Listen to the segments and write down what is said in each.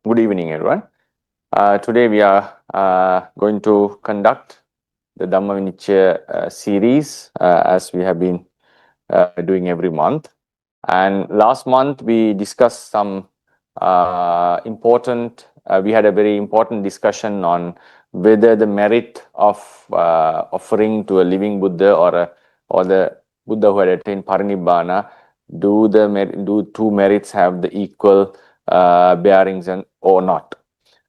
Good evening, everyone. Today we are going to conduct the Dhammavinicchaya series as we have been doing every month. And last month we discussed some we had a very important discussion on whether the merit of offering to a living Buddha or the Buddha who had attained Parinibbana, do two merits have the equal bearings or not?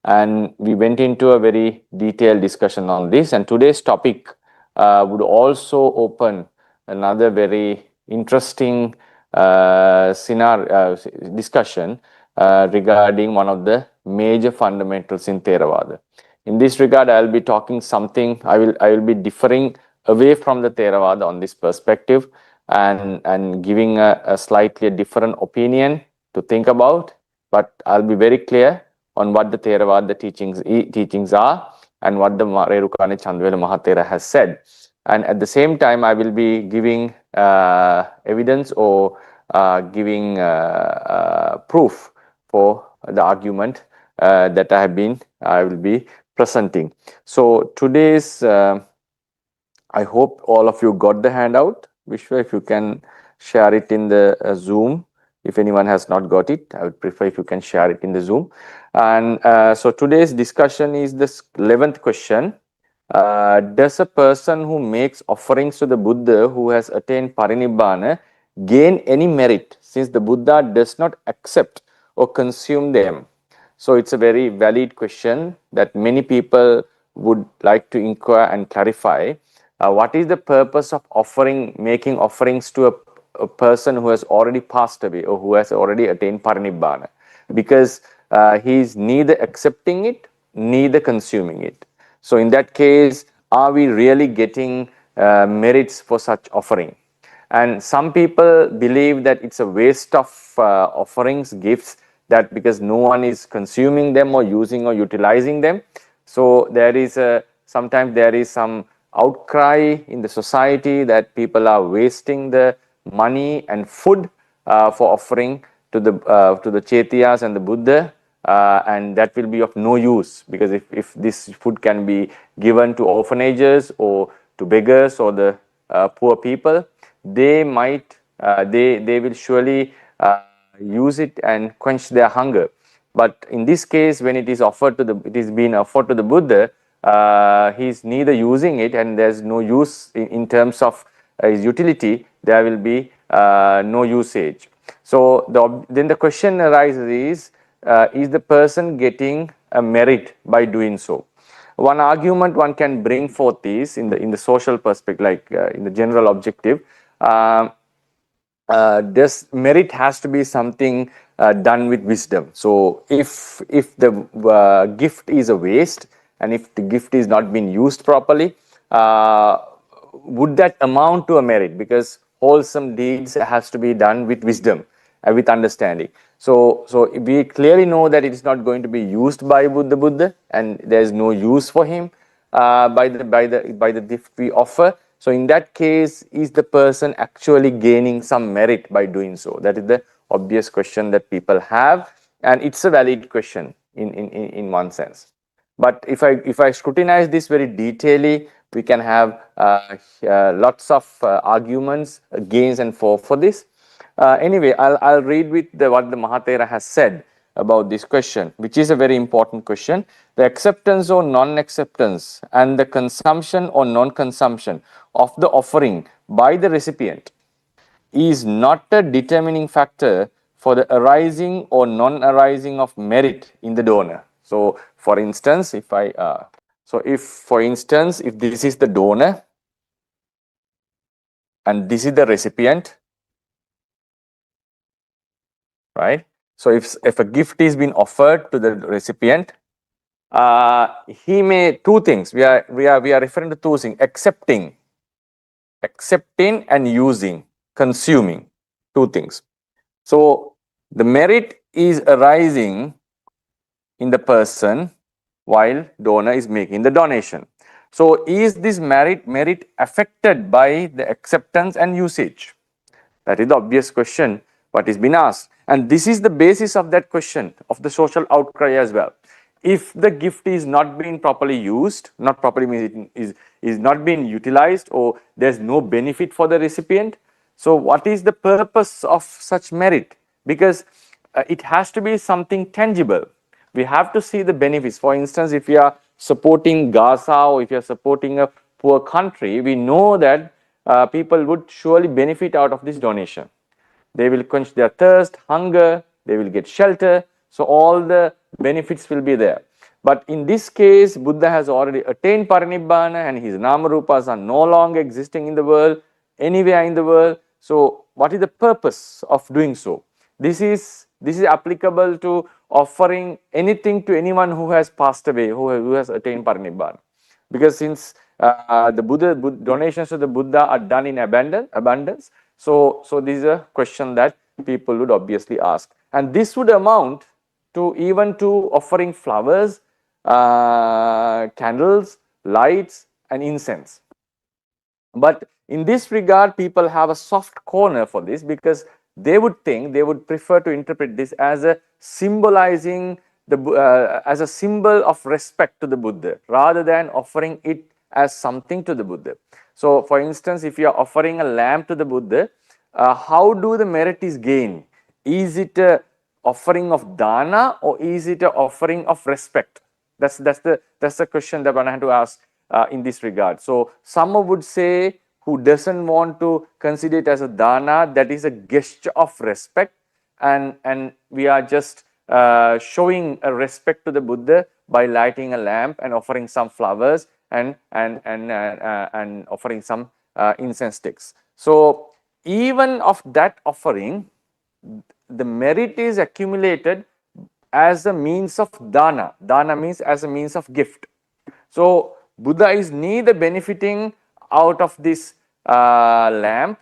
And we went into a very detailed discussion on this, and today's topic would also open another very interesting discussion regarding one of the major fundamentals in Theravada. In this regard, I will be talking something, I will be differing away from the Theravada on this perspective and giving a slightly different opinion to think about, but I'll be very clear on what the Theravada teachings are and what the Rerukane Chandwela Mahathera has said. And at the same time, I will be giving evidence or giving proof for the argument that I will be presenting. So today's, I hope all of you got the handout. Vishwa, if you can share it in the Zoom. If anyone has not got it, I would prefer if you can share it in the Zoom. And so today's discussion is the 11th question. Does a person who makes offerings to the Buddha who has attained Parinibbana gain any merit since the Buddha does not accept or consume them? So it's a very valid question that many people would like to inquire and clarify. What is the purpose of making offerings to a person who has already passed away or who has already attained Parinibbana? Because he is neither accepting it, neither consuming it. So in that case, are we really getting merits for such offering? And some people believe that it's a waste of offerings, gifts, that because no one is consuming them or using or utilizing them. So there is sometimes there is some outcry in the society that people are wasting the money and food for offering to the Chaitiyas and the Buddha, and that will be of no use, because if this food can be given to orphanages or to beggars or the poor people, they might they will surely use it and quench their hunger. But in this case, when it is being offered to the Buddha, he is neither using it, and there's no use in terms of his utility. There will be no usage. So then the question arises: is the person getting a merit by doing so? One argument one can bring forth is in the social perspective, like in the general objective. This merit has to be something done with wisdom. So if the gift is a waste, and if the gift is not being used properly, would that amount to a merit? Because wholesome deeds has to be done with wisdom, with understanding. So we clearly know that it is not going to be used by the Buddha, and there is no use for him by the gift we offer. So in that case, is the person actually gaining some merit by doing so? That is the obvious question that people have, and it's a valid question in one sense. But if I scrutinize this very detailedly, we can have lots of arguments against and for this. Anyway, I'll read with what the Mahathera has said about this question, which is a very important question. The acceptance or non-acceptance and the consumption or non-consumption of the offering by the recipient is not a determining factor for the arising or non-arising of merit in the donor. So, for instance, if this is the donor and this is the recipient, right? So if a gift is being offered to the recipient, he may two things. We are referring to two things: accepting and using, consuming, two things. So the merit is arising in the person while donor is making the donation. So is this merit affected by the acceptance and usage? That is the obvious question what is being asked. And this is the basis of that question of the social outcry as well. If the gift is not being properly used, not properly means it is not being utilized, or there's no benefit for the recipient, so what is the purpose of such merit? Because it has to be something tangible. We have to see the benefits. For instance, if you are supporting Gaza or if you are supporting a poor country, we know that people would surely benefit out of this donation. They will quench their thirst, hunger, they will get shelter. So all the benefits will be there. But in this case, Buddha has already attained Parinibbana and his Namarupas are no longer existing in the world, anywhere in the world. So what is the purpose of doing so? This is applicable to offering anything to anyone who has passed away, who has attained Parinibbana. Because since the Buddha donations to the Buddha are done in abundance, so this is a question that people would obviously ask, and this would amount to even to offering flowers, candles, lights, and incense. But in this regard, people have a soft corner for this because they would prefer to interpret this as a symbolizing as a symbol of respect to the Buddha rather than offering it as something to the Buddha. So, for instance, if you are offering a lamp to the Buddha, how do the merit is gained? Is it a offering of dana or is it a offering of respect? That's the question that one had to ask in this regard. So some would say who doesn't want to consider it as a dana, that is a gesture of respect, and we are just showing a respect to the Buddha by lighting a lamp and offering some flowers and offering some incense sticks. So even of that offering, the merit is accumulated as a means of dana. Dana means as a means of gift. So Buddha is neither benefiting out of this lamp,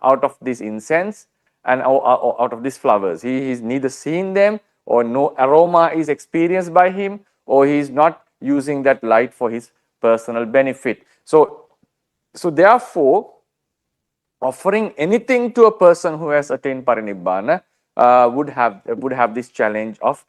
out of this incense, and out of these flowers. He is neither seeing them, or no aroma is experienced by him, or he is not using that light for his personal benefit. So therefore, offering anything to a person who has attained Parinibbana would have this challenge of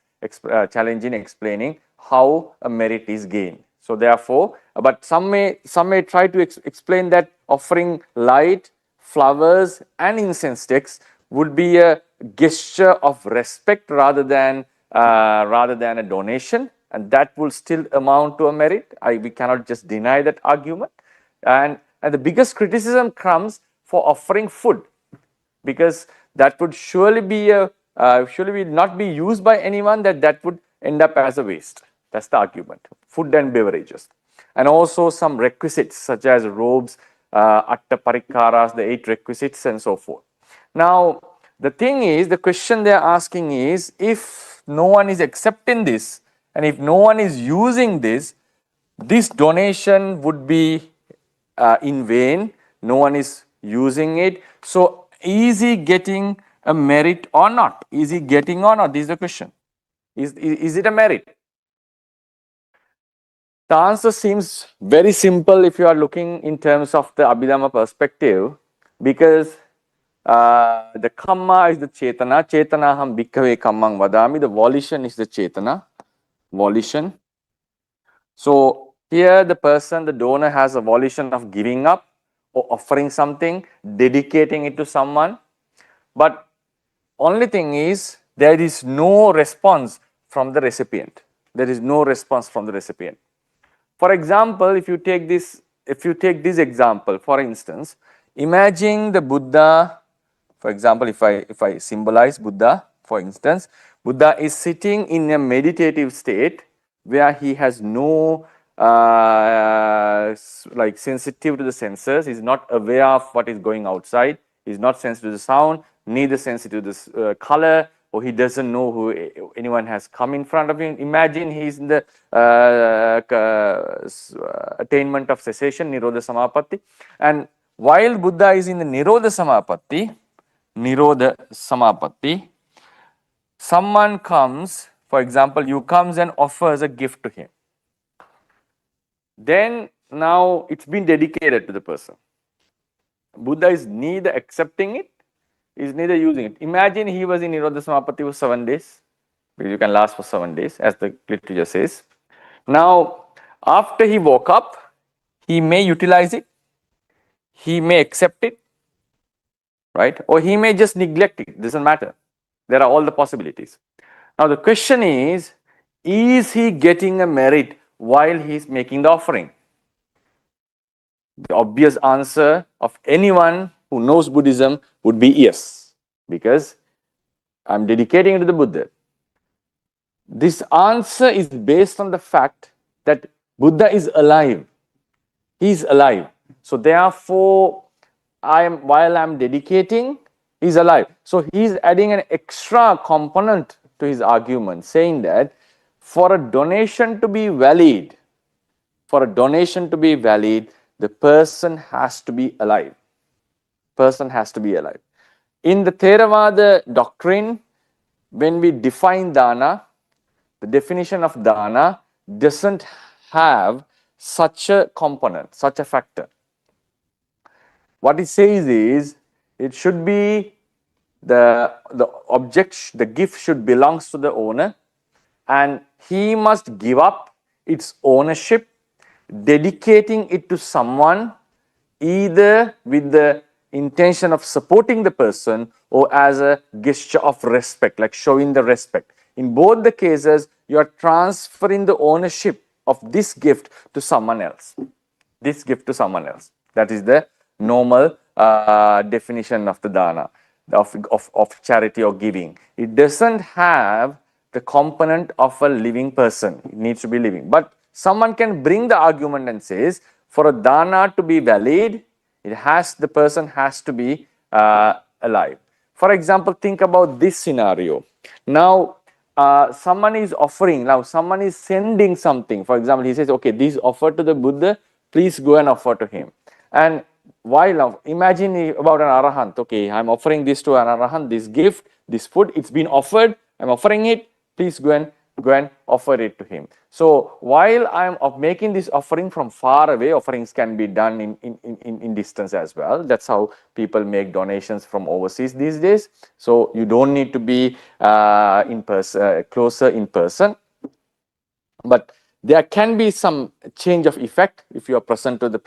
challenge in explaining how a merit is gained. So therefore, but some may try to explain that offering light, flowers, and incense sticks would be a gesture of respect rather than a donation, and that will still amount to a merit. We cannot just deny that argument. And the biggest criticism comes for offering food, because that would surely be not be used by anyone, that would end up as a waste. That's the argument. Food and beverages, and also some requisites such as robes, atta parikaras, the 8 requisites, and so forth. Now the thing is, the question they're asking is, if no one is accepting this and if no one is using this donation would be in vain. No one is using it. So is he getting a merit or not? Is he getting or not? This is the question. Is it a merit? The answer seems very simple if you are looking in terms of the Abhidhamma perspective, because the kamma is the chetana. Chetanaham bhikkhave kammang vadami. The volition is the chetana. Volition. So here the donor has a volition of giving up or offering something, dedicating it to someone. But only thing is, there is no response from the recipient. There is no response from the recipient. For example, if you take this example, for instance, imagine the Buddha. For example, if I symbolize Buddha, for instance, Buddha is sitting in a meditative state where he has no like sensitive to the senses. He's not aware of what is going outside. He's not sensitive to the sound, neither sensitive to the color, or he doesn't know who anyone has come in front of him. Imagine he's in the attainment of cessation, Nirodha Samapatti, and while Buddha is in the Nirodha Samapatti, someone comes, for example, you comes and offers a gift to him. Then now it's been dedicated to the person. Buddha is neither accepting it is neither using it. Imagine he was in Nirodha Samapatti for 7 days, because you can last for 7 days, as the literature says. Now, after he woke up, he may utilize it, he may accept it, right? Or he may just neglect it, doesn't matter. There are all the possibilities. Now, the question is he getting a merit while he is making the offering? The obvious answer of anyone who knows Buddhism would be yes, because I'm dedicating it to the Buddha. This answer is based on the fact that Buddha is alive. He is alive. So therefore, while I'm dedicating, he's alive. So he's adding an extra component to his argument, saying that for a donation to be valid, the person has to be alive. Person has to be alive. In the Theravada doctrine, when we define dana, the definition of dana doesn't have such a component, such a factor. What it says is, it should be the object, the gift should belongs to the owner, and he must give up its ownership, dedicating it to someone, either with the intention of supporting the person or as a gesture of respect, like showing the respect. In both the cases, you are transferring the ownership of this gift to someone else. This gift to someone else. That is the normal definition of the dana, of charity or giving. It doesn't have the component of a living person. It needs to be living. But someone can bring the argument and says, for a dana to be valid, the person has to be alive. For example, think about this scenario. Now, someone is offering, now someone is sending something. For example, he says, okay, this offer to the Buddha, please go and offer to him. And while imagine about an arahant, okay, I'm offering this to an arahant, this gift, this food, it's been offered, I'm offering it, please go and offer it to him. So while I'm making this offering from far away, offerings can be done in distance as well. That's how people make donations from overseas these days. So you don't need to be in person, closer in person. But there can be some change of effect if you are present with the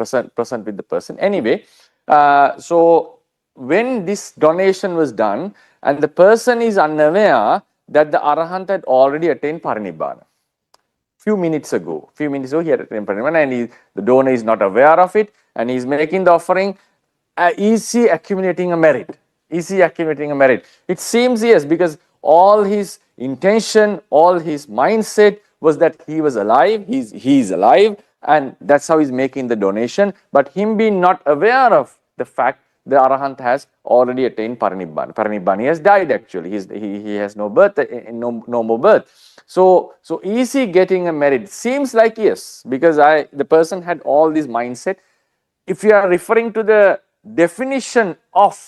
person. Anyway, so when this donation was done and the person is unaware that the arahant had already attained parinibbana. Few minutes ago he had attained parinibbana, and the donor is not aware of it, and he is making the offering. Is he accumulating a merit? It seems yes, because all his intention, all his mindset was that he was alive, he is alive, and that's how he's making the donation. But him being not aware of the fact the arahant has already attained parinibbana. Parinibbana, he has died actually. He has no birth, no more birth. So is he getting a merit? Seems like yes, because the person had all this mindset. If you are referring to the definition of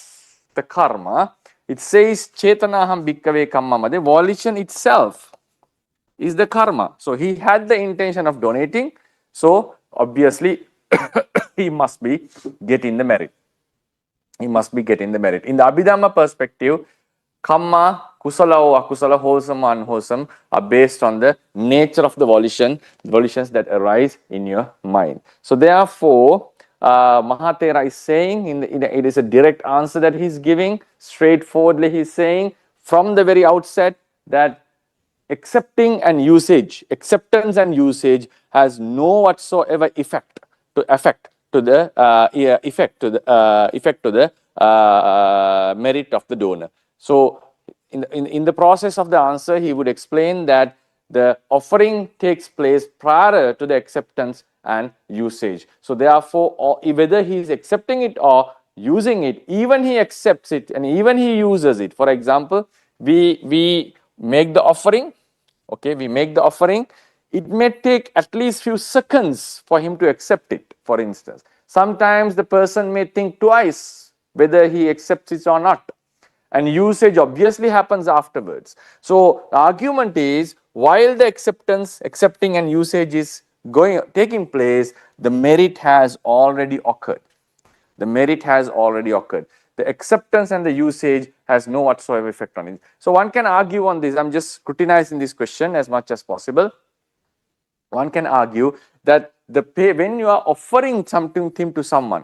the karma, it says chetanaham bhikkave kamma. The volition itself is the karma. So he had the intention of donating. So obviously he must be getting the merit. In the Abhidhamma perspective, karma, kusala or akusala, wholesome or unwholesome, are based on the nature of the volitions that arise in your mind. So therefore, Mahathera is saying, it is a direct answer that he's giving, straightforwardly he's saying from the very outset that acceptance and usage has no whatsoever effect to the merit of the donor. So in the process of the answer, he would explain that the offering takes place prior to the acceptance and usage. So therefore, whether he is accepting it or using it, even he accepts it and even he uses it. For example, we make the offering. Okay, we make the offering. It may take at least few seconds for him to accept it, for instance. Sometimes the person may think twice whether he accepts it or not. And usage obviously happens afterwards. So the argument is, while the accepting and usage is taking place, the merit has already occurred. the acceptance and the usage has no whatsoever effect on it. So one can argue on this. I'm just scrutinizing this question as much as possible. One can argue that when you are offering something to someone,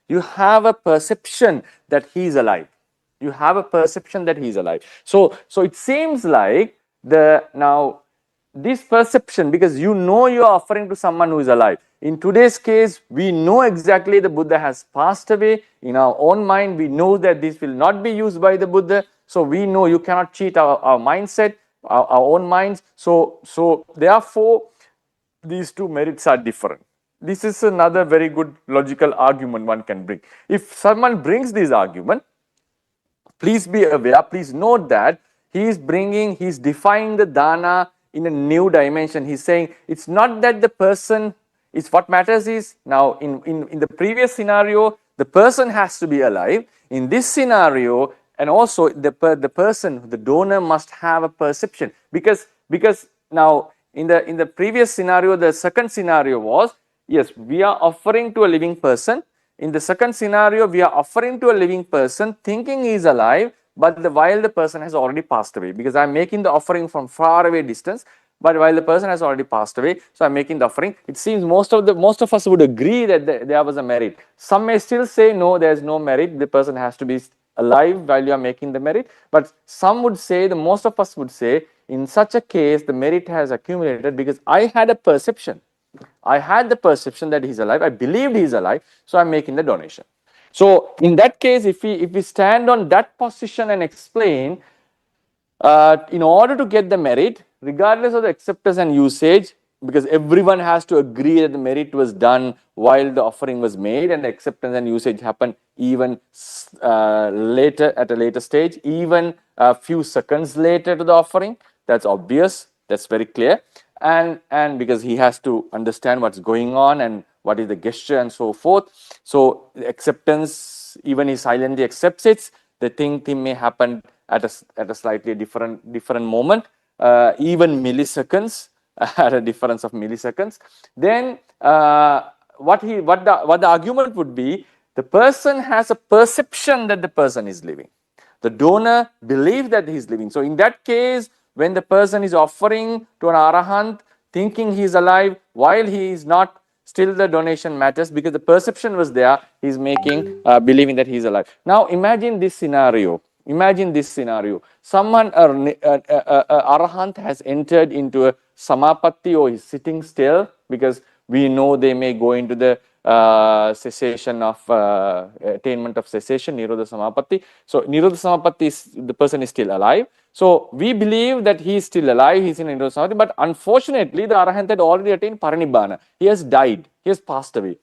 you have a perception that he is alive. You have a perception that he is alive. So it seems like this perception, because you know you are offering to someone who is alive. In today's case, we know exactly the Buddha has passed away. In our own mind, we know that this will not be used by the Buddha. So we know you cannot cheat our mindset, our own minds. So therefore, these two merits are different. This is another very good logical argument one can bring. If someone brings this argument, please be aware, please note that he's defining the dana in a new dimension. He's saying it's not that the person is what matters is, now in the previous scenario, the person has to be alive. In this scenario, and also the person, the donor must have a perception, because now in the previous scenario, the second scenario was, yes, we are offering to a living person. In the second scenario, we are offering to a living person thinking he is alive, but while the person has already passed away, because I'm making the offering from far away distance, but while the person has already passed away, so I'm making the offering. It seems most of us would agree that there was a merit. Some may still say, no, there is no merit, the person has to be alive while you are making the merit, but some would say, most of us would say, in such a case, the merit has accumulated because I had a perception. I had the perception that he's alive. I believed he's alive, so I'm making the donation. So in that case, if we stand on that position and explain, in order to get the merit, regardless of the acceptance and usage, because everyone has to agree that the merit was done while the offering was made, and the acceptance and usage happened even later, at a later stage, even a few seconds later to the offering. That's obvious. That's very clear. And because he has to understand what's going on and what is the gesture and so forth. So the acceptance, even he silently accepts it, the thing may happen at a slightly different moment, even milliseconds, at a difference of milliseconds. Then what the argument would be, the person has a perception that the person is living. The donor believes that he is living. So in that case, when the person is offering to an arahant, thinking he is alive, while he is not, still the donation matters because the perception was there. He is making, believing that he is alive. Now imagine this scenario. Someone, arahant has entered into a samapatti, or is sitting still, because we know they may go into the cessation of attainment of cessation, Nirodha Samapatti. So Nirodha Samapatti, the person is still alive. So we believe that he is still alive, he is in Nirodha Samapatti, but unfortunately the Arahant had already attained Parinibbana. He has died, he has passed away.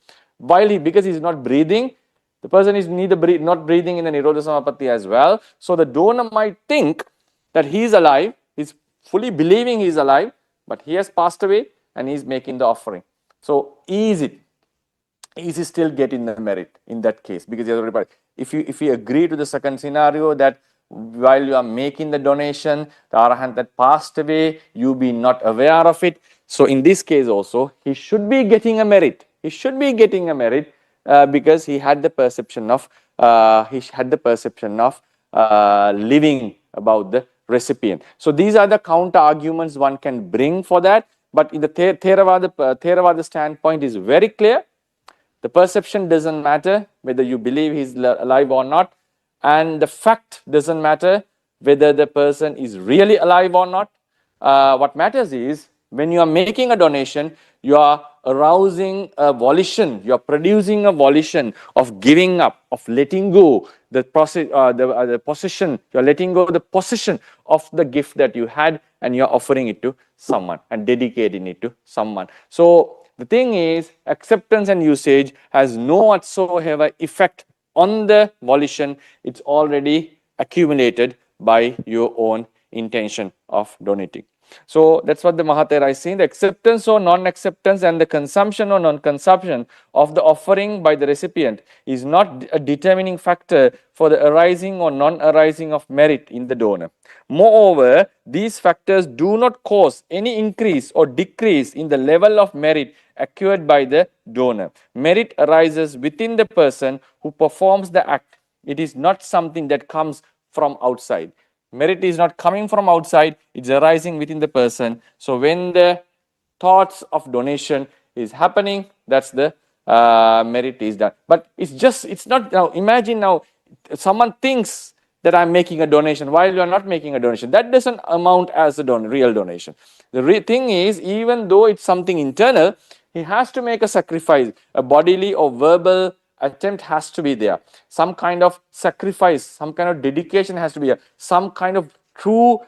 Because he is not breathing, the person is not breathing in the Nirodha Samapatti as well. So the donor might think that he is alive, he is fully believing he is alive, but he has passed away and he is making the offering. So easy still getting the merit in that case, because everybody, if you agree to the second scenario, that while you are making the donation, the arahant that passed away, you be not aware of it. So in this case also, he should be getting a merit. He should be getting a merit because he had the perception of living about the recipient. So these are the counter arguments one can bring for that. But in the Theravada standpoint is very clear. The perception doesn't matter whether you believe he's alive or not, and the fact doesn't matter whether the person is really alive or not. What matters is, when you are making a donation, you are arousing a volition, you are producing a volition of giving up, of letting go the possession, you are letting go the possession of the gift that you had, and you are offering it to someone and dedicating it to someone. So the thing is, acceptance and usage has no whatsoever effect on the volition. It's already accumulated by your own intention of donating. So that's what the Mahathera is saying. The acceptance or non-acceptance and the consumption or non-consumption of the offering by the recipient is not a determining factor for the arising or non-arising of merit in the donor. Moreover, these factors do not cause any increase or decrease in the level of merit acquired by the donor. Merit arises within the person who performs the act. It is not something that comes from outside. Merit is not coming from outside, it's arising within the person. So when the thoughts of donation is happening, that's the merit is done. But it's not, now imagine now someone thinks that I'm making a donation while you're not making a donation. That doesn't amount as a real donation. The thing is, even though it's something internal, he has to make a sacrifice, a bodily or verbal attempt has to be there. Some kind of sacrifice, some kind of dedication has to be there. Some kind of true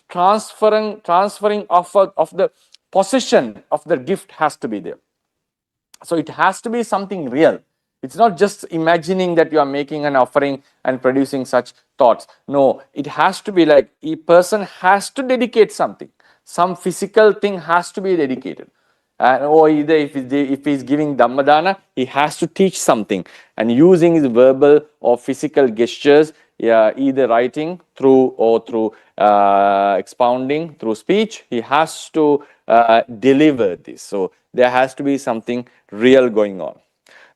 transferring of the possession of the gift has to be there. So it has to be something real. It's not just imagining that you are making an offering and producing such thoughts. No, it has to be like a person has to dedicate something. Some physical thing has to be dedicated. Or either if he's giving Dhammadana, he has to teach something. And using his verbal or physical gestures, either writing through or through expounding through speech, he has to deliver this. So there has to be something real going on.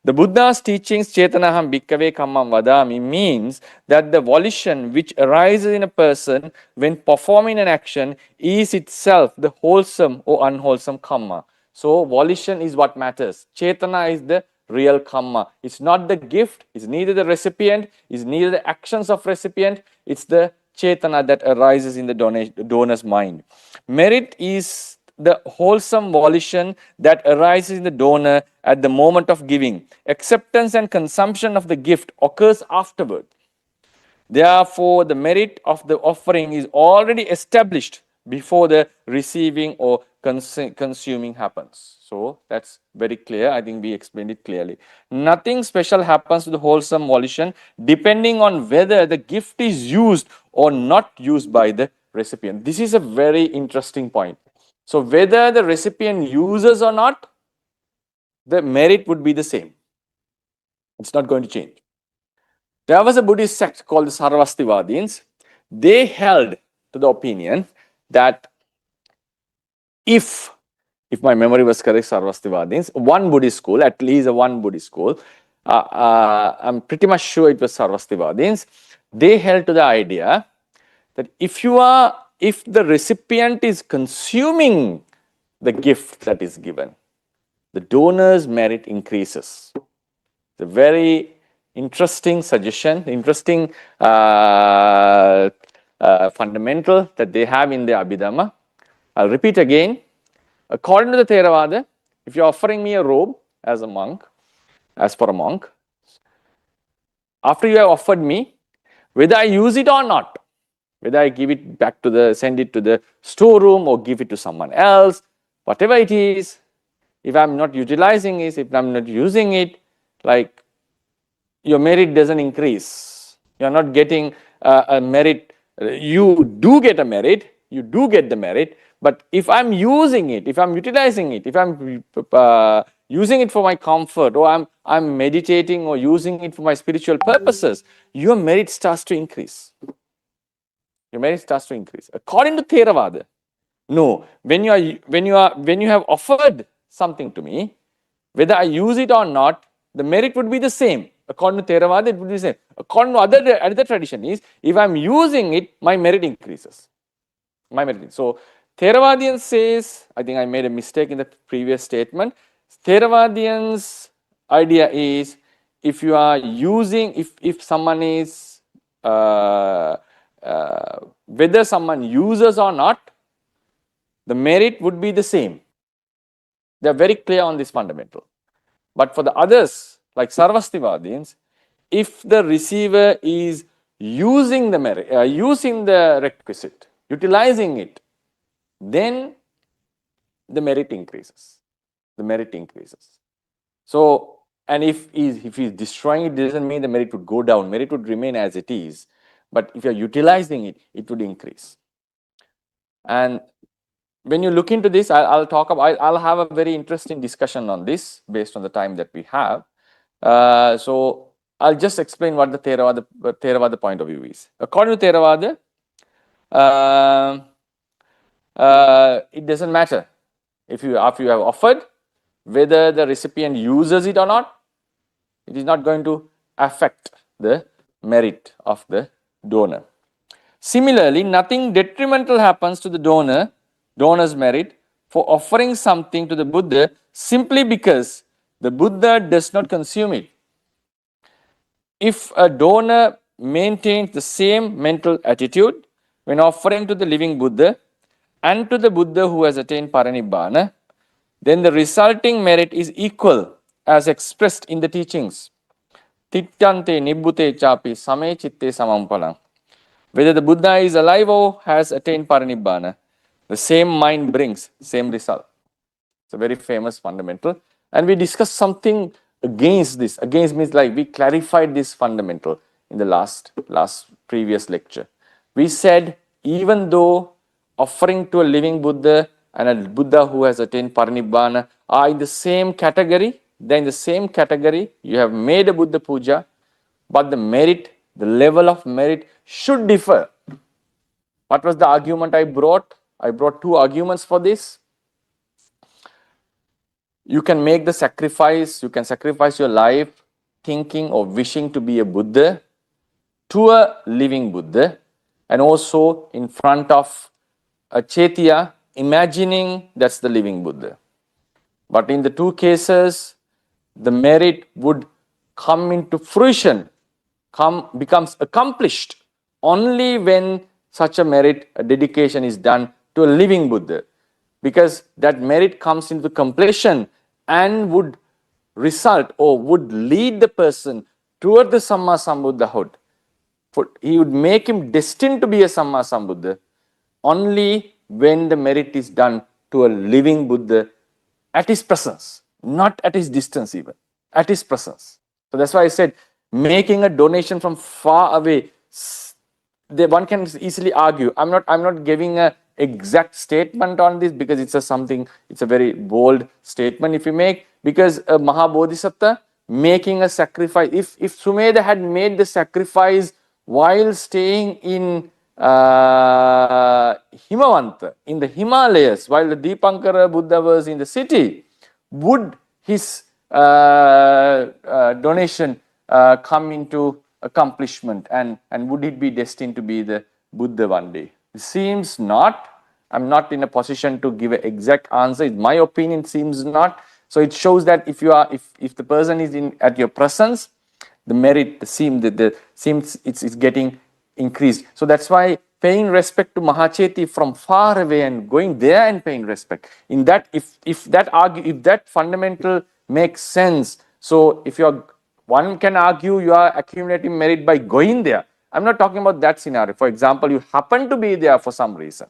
The Buddha's teachings, Chetanaham Bhikkave Kammam Vadami, means that the volition which arises in a person when performing an action is itself the wholesome or unwholesome karma. So volition is what matters. Chetana is the real karma. It's not the gift, it's neither the recipient, it's neither the actions of recipient, it's the Chetana that arises in the donor's mind. Merit is the wholesome volition that arises in the donor at the moment of giving. Acceptance and consumption of the gift occurs afterward. Therefore, the merit of the offering is already established before the receiving or consuming happens. So that's very clear. I think we explained it clearly. Nothing special happens to the wholesome volition depending on whether the gift is used or not used by the recipient. This is a very interesting point. So whether the recipient uses or not, the merit would be the same. It's not going to change. There was a Buddhist sect called the Sarvastivadins. They held to the opinion that if my memory was correct, Sarvastivadins, one Buddhist school, at least one Buddhist school, I'm pretty much sure it was Sarvastivadins, they held to the idea that if the recipient is consuming the gift that is given, the donor's merit increases. It's a very interesting suggestion, interesting fundamental that they have in the Abhidhamma. I'll repeat again. According to the Theravada, if you're offering me a robe as a monk, as for a monk, after you have offered me, whether I use it or not, whether I give it back send it to the storeroom or give it to someone else, whatever it is, if I'm not utilizing it, if I'm not using it, like your merit doesn't increase. You're not getting a merit. You do get a merit, you do get the merit, but if I'm using it, if I'm utilizing it, if I'm using it for my comfort, or I'm meditating or using it for my spiritual purposes, your merit starts to increase. Your merit starts to increase. According to Theravada, no. When you have offered something to me, whether I use it or not, the merit would be the same. According to Theravada, it would be the same. According to other tradition is, if I'm using it, my merit increases. My merit. So Theravadian says, I think I made a mistake in the previous statement. Theravadian's idea is, if you are using, if someone is whether someone uses or not, the merit would be the same. They are very clear on this fundamental. But for the others, like Sarvastivadins, if the receiver is using the merit, using the requisite, utilizing it, then the merit increases. The merit increases. So, and if he's destroying it, doesn't mean the merit would go down. Merit would remain as it is. But if you're utilizing it, it would increase. And when you look into this, I'll talk about, I'll have a very interesting discussion on this based on the time that we have. So I'll just explain what the Theravada point of view is. According to Theravada, it doesn't matter if you, after you have offered, whether the recipient uses it or not, it is not going to affect the merit of the donor. Similarly, nothing detrimental happens to the donor's merit for offering something to the Buddha simply because the Buddha does not consume it. If a donor maintains the same mental attitude when offering to the living Buddha and to the Buddha who has attained Parinibbana, then the resulting merit is equal as expressed in the teachings. Tittante nibbute chapi same chitte samampalang. Whether the Buddha is alive or has attained Parinibbana, the same mind brings same result. It's a very famous fundamental. And we discussed something against this. Against means like we clarified this fundamental in the last previous lecture. We said even though offering to a living Buddha and a Buddha who has attained Parinibbana are in the same category, then in the same category you have made a Buddha puja, but the merit, the level of merit should differ. What was the argument I brought? I brought two arguments for this. You can make the sacrifice, you can sacrifice your life thinking or wishing to be a Buddha to a living Buddha, and also in front of a Chaitya, imagining that's the living Buddha. But in the two cases, the merit would come into fruition, becomes accomplished only when such a merit, a dedication is done to a living Buddha. Because that merit comes into completion and would result or would lead the person toward the Samma Sambuddhahood. He would make him destined to be a Samma Sambuddha only when the merit is done to a living Buddha at his presence, not at his distance even, at his presence. So that's why I said making a donation from far away, one can easily argue. I'm not giving a exact statement on this because it's a very bold statement if you make, because a Mahabodhisattva making a sacrifice, if Sumedha had made the sacrifice while staying in Himavanta, in the Himalayas, while the Deepankara Buddha was in the city, would his donation come into accomplishment, and would it be destined to be the Buddha one day? It seems not. I'm not in a position to give an exact answer. In my opinion, it seems not. So it shows that if the person is at your presence, the merit seems it's getting increased. So that's why paying respect to Mahacheti from far away and going there and paying respect, in that if that fundamental makes sense. So if one can argue you are accumulating merit by going there. I'm not talking about that scenario. For example, you happen to be there for some reason.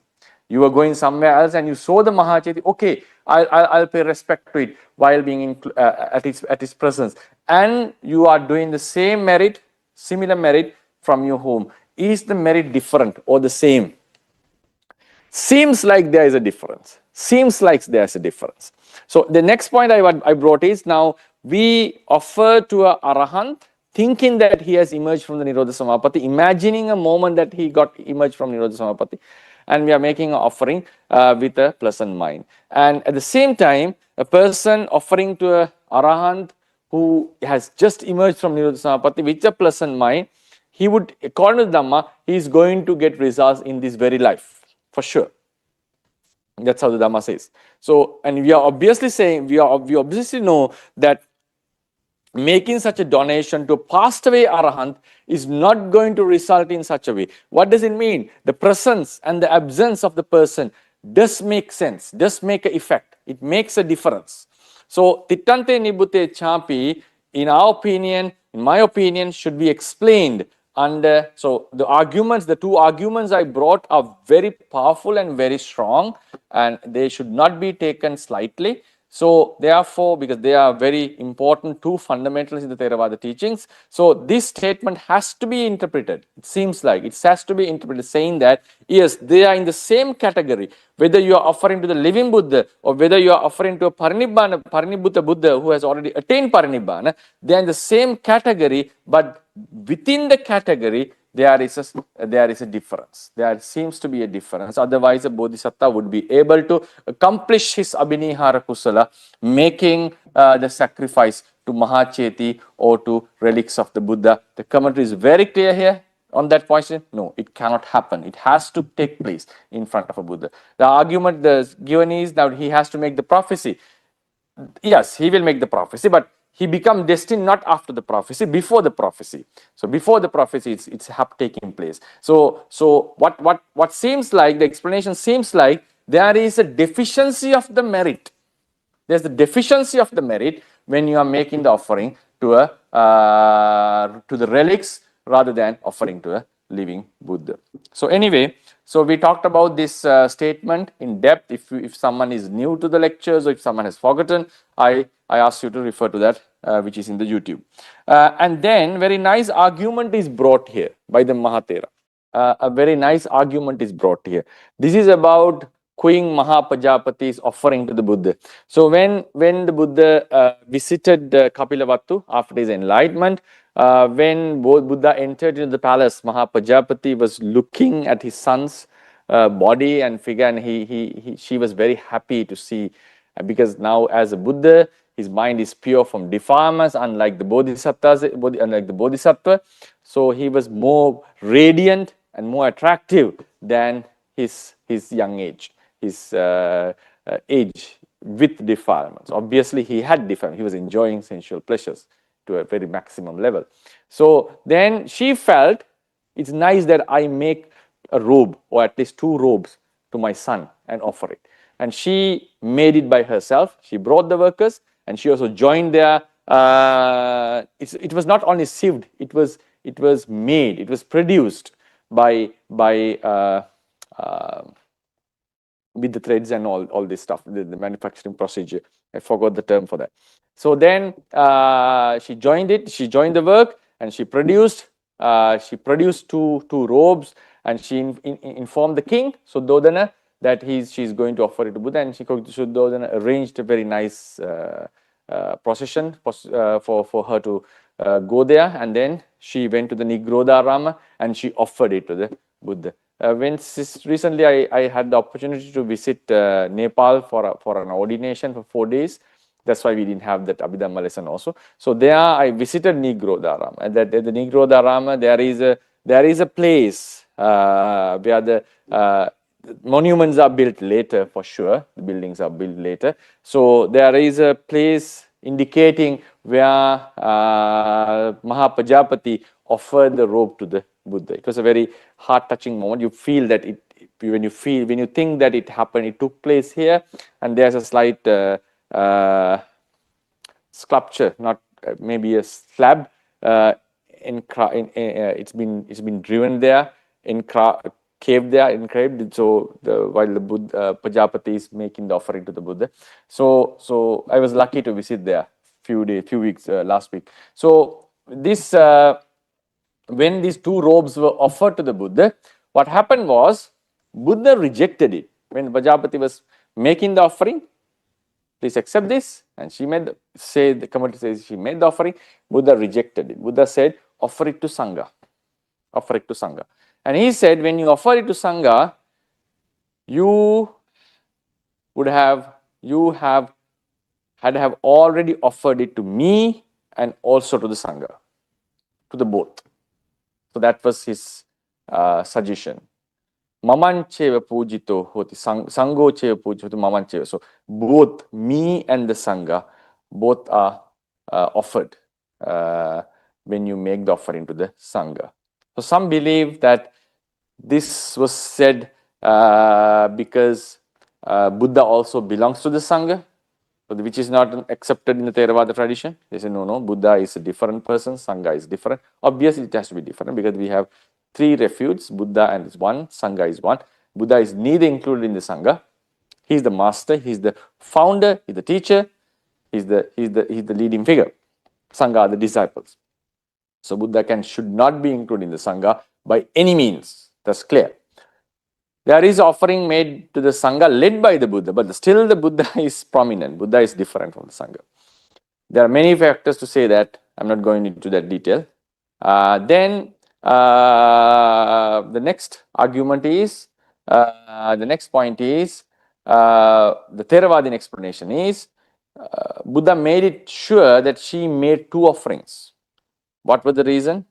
You were going somewhere else and you saw the Mahacheti. Okay, I'll pay respect to it while being at its presence. And you are doing the same merit, similar merit from your home. Is the merit different or the same? Seems like there is a difference. Seems like there's a difference. So the next point I brought is, now we offer to a Arahant thinking that he has emerged from the Nirodha Samapatti, imagining a moment that he got emerged from Nirodha Samapatti, and we are making an offering with a pleasant mind. And at the same time, a person offering to a Arahant who has just emerged from Nirodha Samapatti with a pleasant mind, he would, according to Dhamma, he is going to get results in this very life, for sure. That's how the Dhamma says. So, and we are obviously saying, we obviously know that making such a donation to a passed away Arahant is not going to result in such a way. What does it mean? The presence and the absence of the person does make sense, does make an effect. It makes a difference. So, Tittante Nibbute Chapi, in our opinion, in my opinion, should be explained under, so the two arguments I brought are very powerful and very strong, and they should not be taken slightly. So therefore, because they are very important two fundamentals in the Theravada teachings, so this statement has to be interpreted. It seems like it has to be interpreted saying that yes, they are in the same category. Whether you are offering to the living Buddha or whether you are offering to a Parinibbutta Buddha who has already attained Parinibbana, they are in the same category, but within the category there is a difference. There seems to be a difference. Otherwise, a bodhisattva would be able to accomplish his abhinihara kusala, making the sacrifice to Mahacheti or to relics of the Buddha. The commentary is very clear here on that point. No, it cannot happen. It has to take place in front of a Buddha. The argument given is now he has to make the prophecy. Yes, he will make the prophecy, but he become destined not after the prophecy, before the prophecy. So before the prophecy, it's taking place. So what seems like, the explanation seems like there is a deficiency of the merit. There's the deficiency of the merit when you are making the offering to the relics rather than offering to a living Buddha. So anyway, so we talked about this statement in depth. If someone is new to the lectures or if someone has forgotten, I ask you to refer to that, which is in the YouTube. And then very nice argument is brought here by the Mahathera. A very nice argument is brought here. This is about Queen Mahapajapati's offering to the Buddha. So when the Buddha visited Kapilavatthu after his enlightenment, when Buddha entered into the palace, Mahapajapati was looking at his son's body and figure, and she was very happy to see, because now as a Buddha, his mind is pure from defilements, unlike the Bodhisattva. So he was more radiant and more attractive than his young age, his age with defilements. Obviously, he had defilements. He was enjoying sensual pleasures to a very maximum level. So then she felt, it's nice that I make a robe, or at least two robes, to my son and offer it. And she made it by herself. She brought the workers, and she also joined their. It was not only sieved; it was made. It was produced by with the threads and all this stuff, the manufacturing procedure. I forgot the term for that. So then she joined it. She joined the work, and she produced. She produced two robes, and she informed the king Suddhodana that she's going to offer it to Buddha, and Suddhodana arranged a very nice procession for her to go there, and then she went to the Nigrodharama and she offered it to the Buddha. Recently I had the opportunity to visit Nepal for an ordination for 4 days. That's why we didn't have that Abhidhamma lesson also. So there I visited Nigrodharama, and at the Nigrodharama there is a place where the monuments are built later, for sure. The buildings are built later. So there is a place indicating where Mahapajapati offered the robe to the Buddha. It was a very heart-touching moment. You feel that when you think that it happened, it took place here, and there's a slight sculpture, not maybe a slab. It's been driven there, caved there, engraved. So while the Buddha Pajapati is making the offering to the Buddha, so I was lucky to visit there few weeks last week. So this when these two robes were offered to the Buddha, what happened was Buddha rejected it. When Pajapati was making the offering, please accept this, and the commentary says she made the offering. Buddha rejected it. Buddha said, offer it to Sangha. Offer it to Sangha. And he said, when you offer it to Sangha, you had to have already offered it to me and also to the Sangha, to the both. So that was his suggestion. Mamancheva pujito hoti, Sangho cheva pujito mamancheva. So both me and the Sangha, both are offered when you make the offering to the Sangha. So some believe that this was said because Buddha also belongs to the Sangha, which is not accepted in the Theravada tradition. They say, no, Buddha is a different person, Sangha is different. Obviously, it has to be different because we have three refuges, Buddha and is one, Sangha is one. Buddha is neither included in the Sangha. He's the master, he's the founder, he's the teacher, he's the leading figure. Sangha are the disciples. So Buddha should not be included in the Sangha by any means. That's clear. There is offering made to the Sangha led by the Buddha, but still the Buddha is prominent. Buddha is different from the Sangha. There are many factors to say that. I'm not going into that detail. Then the next argument is, the next point is, the Theravadin explanation is, Buddha made it sure that she made 2 offerings. What was the reason?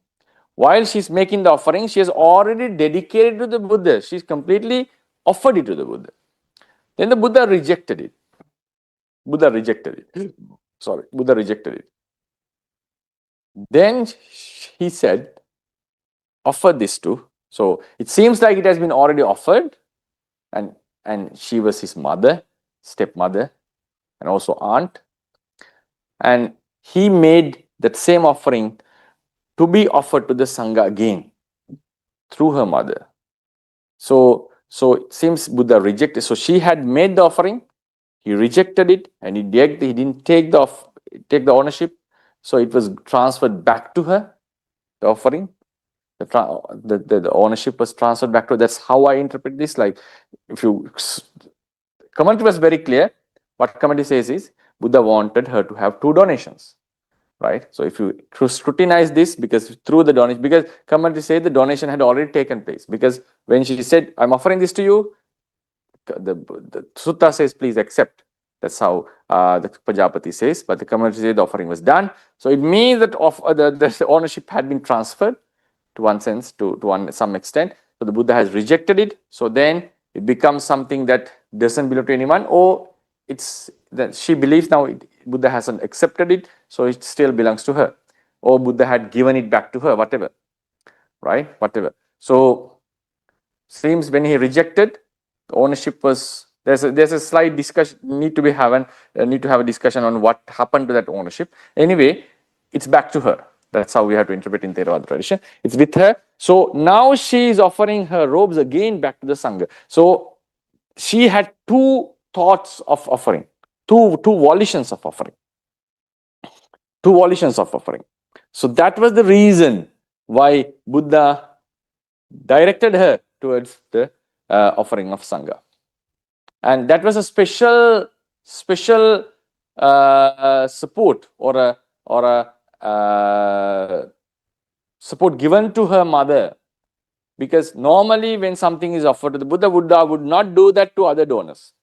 While she's making the offering, she has already dedicated to the Buddha. She's completely offered it to the Buddha. Then the Buddha rejected it. Buddha rejected it. Then he said, offer this too. So it seems like it has been already offered, and she was his mother, stepmother, and also aunt. And he made that same offering to be offered to the Sangha again through her mother. So it seems Buddha rejected. So she had made the offering, he rejected it, and he didn't take the ownership. So it was transferred back to her, the offering. The ownership was transferred back to her. That's how I interpret this. Like, if you, commentary was very clear. What commentary says is, Buddha wanted her to have 2 donations, right? So if you scrutinize this, because through the donation, because commentary say the donation had already taken place, because when she said, I'm offering this to you, the sutta says, please accept. That's how the Pajapati says, but the commentary says the offering was done. So it means that the ownership had been transferred to one sense, to some extent. So the Buddha has rejected it. So then it becomes something that doesn't belong to anyone, or it's that she believes now Buddha hasn't accepted it, so it still belongs to her, or Buddha had given it back to her, whatever, right? Whatever. So seems when he rejected, the ownership was, there's a slight discussion need to have a discussion on what happened to that ownership. Anyway, it's back to her. That's how we have to interpret in Theravada tradition. It's with her. So now she is offering her robes again back to the Sangha. So she had 2 thoughts of offering, two volitions of offering. 2 volitions of offering. So that was the reason why Buddha directed her towards the offering of Sangha. And that was a special support or a support given to her mother, because normally when something is offered to the Buddha would not do that to other donors.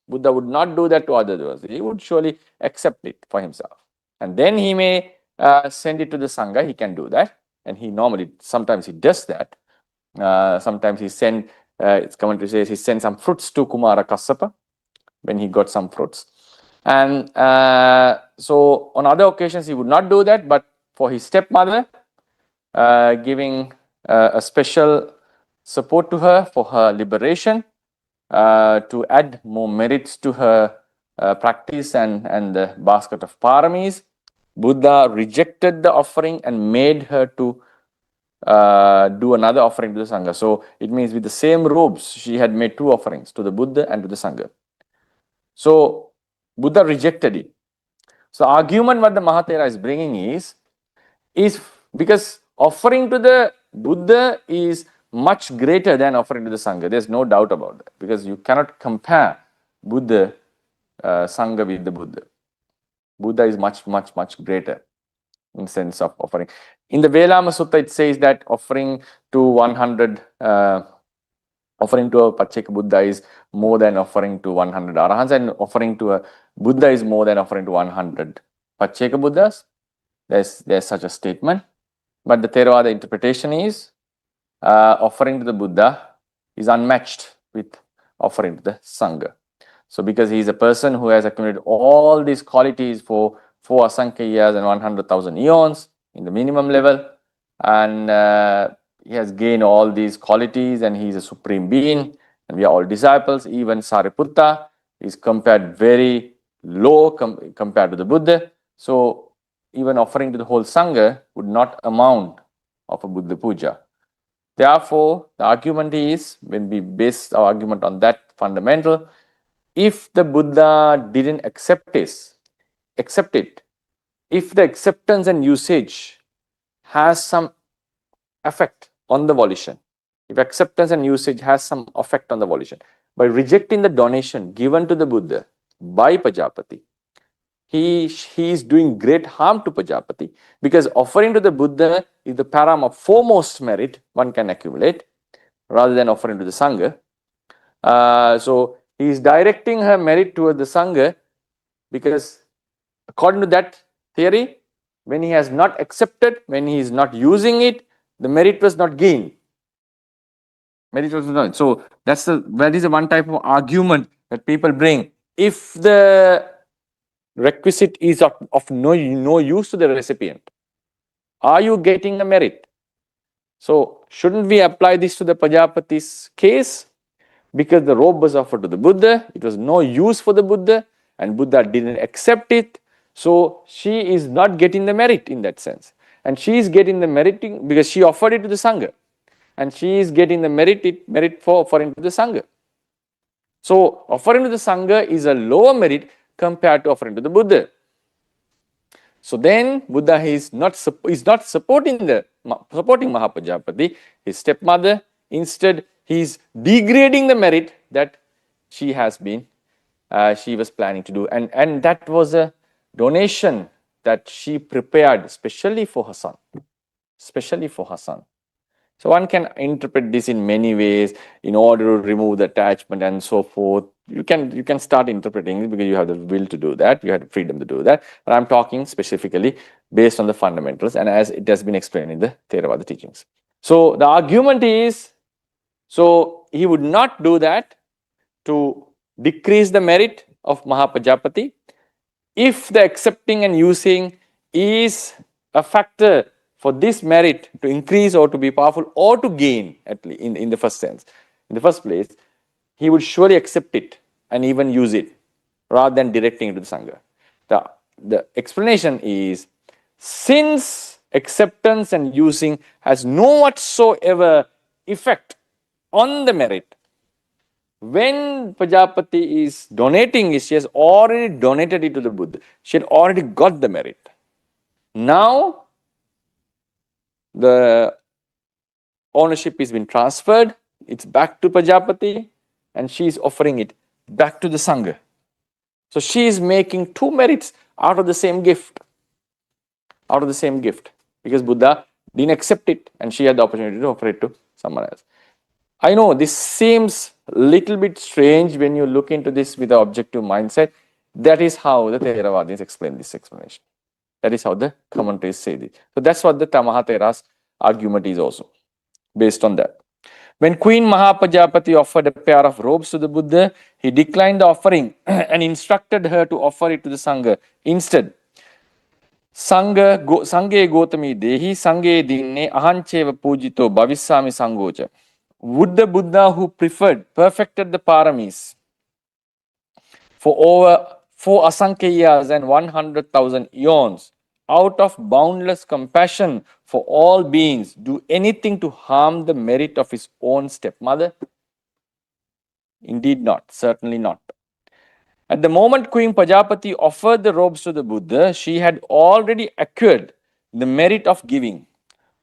Buddha would not do that to other donors. He would surely accept it for himself. And then he may send it to the Sangha. He can do that. And sometimes he does that. Sometimes he sent, it's commentary says, he sent some fruits to Kumara Kassapa when he got some fruits. And so on other occasions he would not do that, but for his stepmother, giving a special support to her for her liberation, to add more merits to her practice and the basket of paramis. Buddha rejected the offering and made her to do another offering to the Sangha. So it means with the same robes, she had made 2 offerings to the Buddha and to the Sangha. So Buddha rejected it. So argument what the Mahathera is bringing is because offering to the Buddha is much greater than offering to the Sangha. There's no doubt about that, because you cannot compare Buddha, Sangha with the Buddha. Buddha is much greater in sense of offering. In the Velama Sutta, it says that offering to 100, offering to a Pacceka Buddha is more than offering to 100 Arahants, and offering to a Buddha is more than offering to 100 Pacceka Buddhas. There's such a statement. But the Theravada interpretation is offering to the Buddha is unmatched with offering to the Sangha. So because he is a person who has accumulated all these qualities for 4 Asankhya years and 100,000 eons in the minimum level, and he has gained all these qualities, and he is a supreme being, and we are all disciples. Even Sariputta is compared very low compared to the Buddha. So even offering to the whole Sangha would not amount of a Buddha puja. Therefore, the argument is, when we base our argument on that fundamental, if the Buddha didn't accept it, if the acceptance and usage has some effect on the volition, if acceptance and usage has some effect on the volition, by rejecting the donation given to the Buddha by Pajapati, he is doing great harm to Pajapati, because offering to the Buddha is the param of foremost merit one can accumulate, rather than offering to the Sangha. So he is directing her merit towards the Sangha, because according to that theory, when he has not accepted, when he is not using it, the merit was not gained. Merit was not. So that is the one type of argument that people bring. If the requisite is of no use to the recipient, are you getting a merit? So shouldn't we apply this to the Pajapati's case? Because the robe was offered to the Buddha, it was no use for the Buddha, and Buddha didn't accept it. So she is not getting the merit in that sense. And she is getting the merit because she offered it to the Sangha. And she is getting the merit for offering to the Sangha. So offering to the Sangha is a lower merit compared to offering to the Buddha. So then Buddha is not supporting Mahapajapati, his stepmother. Instead, he is degrading the merit that she was planning to do, and that was a donation that she prepared specially for her son. So one can interpret this in many ways in order to remove the attachment and so forth. You can start interpreting it because you have the will to do that, you have the freedom to do that. But I'm talking specifically based on the fundamentals and as it has been explained in the Theravada teachings. So the argument is, so he would not do that to decrease the merit of Mahapajapati if the accepting and using is a factor for this merit to increase or to be powerful or to gain, at least in the first sense. In the first place, he would surely accept it and even use it rather than directing it to the Sangha. The explanation is, since acceptance and using has no whatsoever effect on the merit, when Pajapati is donating it, she has already donated it to the Buddha. She had already got the merit. Now, the ownership has been transferred. It's back to Pajapati, and she is offering it back to the Sangha. So she is making two merits out of the same gift. Because Buddha didn't accept it, and she had the opportunity to offer it to someone else. I know this seems a little bit strange when you look into this with the objective mindset. That is how the Theravadins explain this explanation. That is how the commentaries say this. So that's what the Tamahatera's argument is also, based on that. When Queen Mahapajapati offered a pair of robes to the Buddha, he declined the offering and instructed her to offer it to the Sangha. Instead, Sanghe Gotami Dehi Sanghe Dinne Ahancheva Pujito Bhavisami Sangocha. Would the Buddha who perfected the paramis for over 4 asankheyas and 100,000 eons, out of boundless compassion for all beings, do anything to harm the merit of his own stepmother? Indeed not, certainly not. At the moment Queen Pajapati offered the robes to the Buddha, she had already acquired the merit of giving.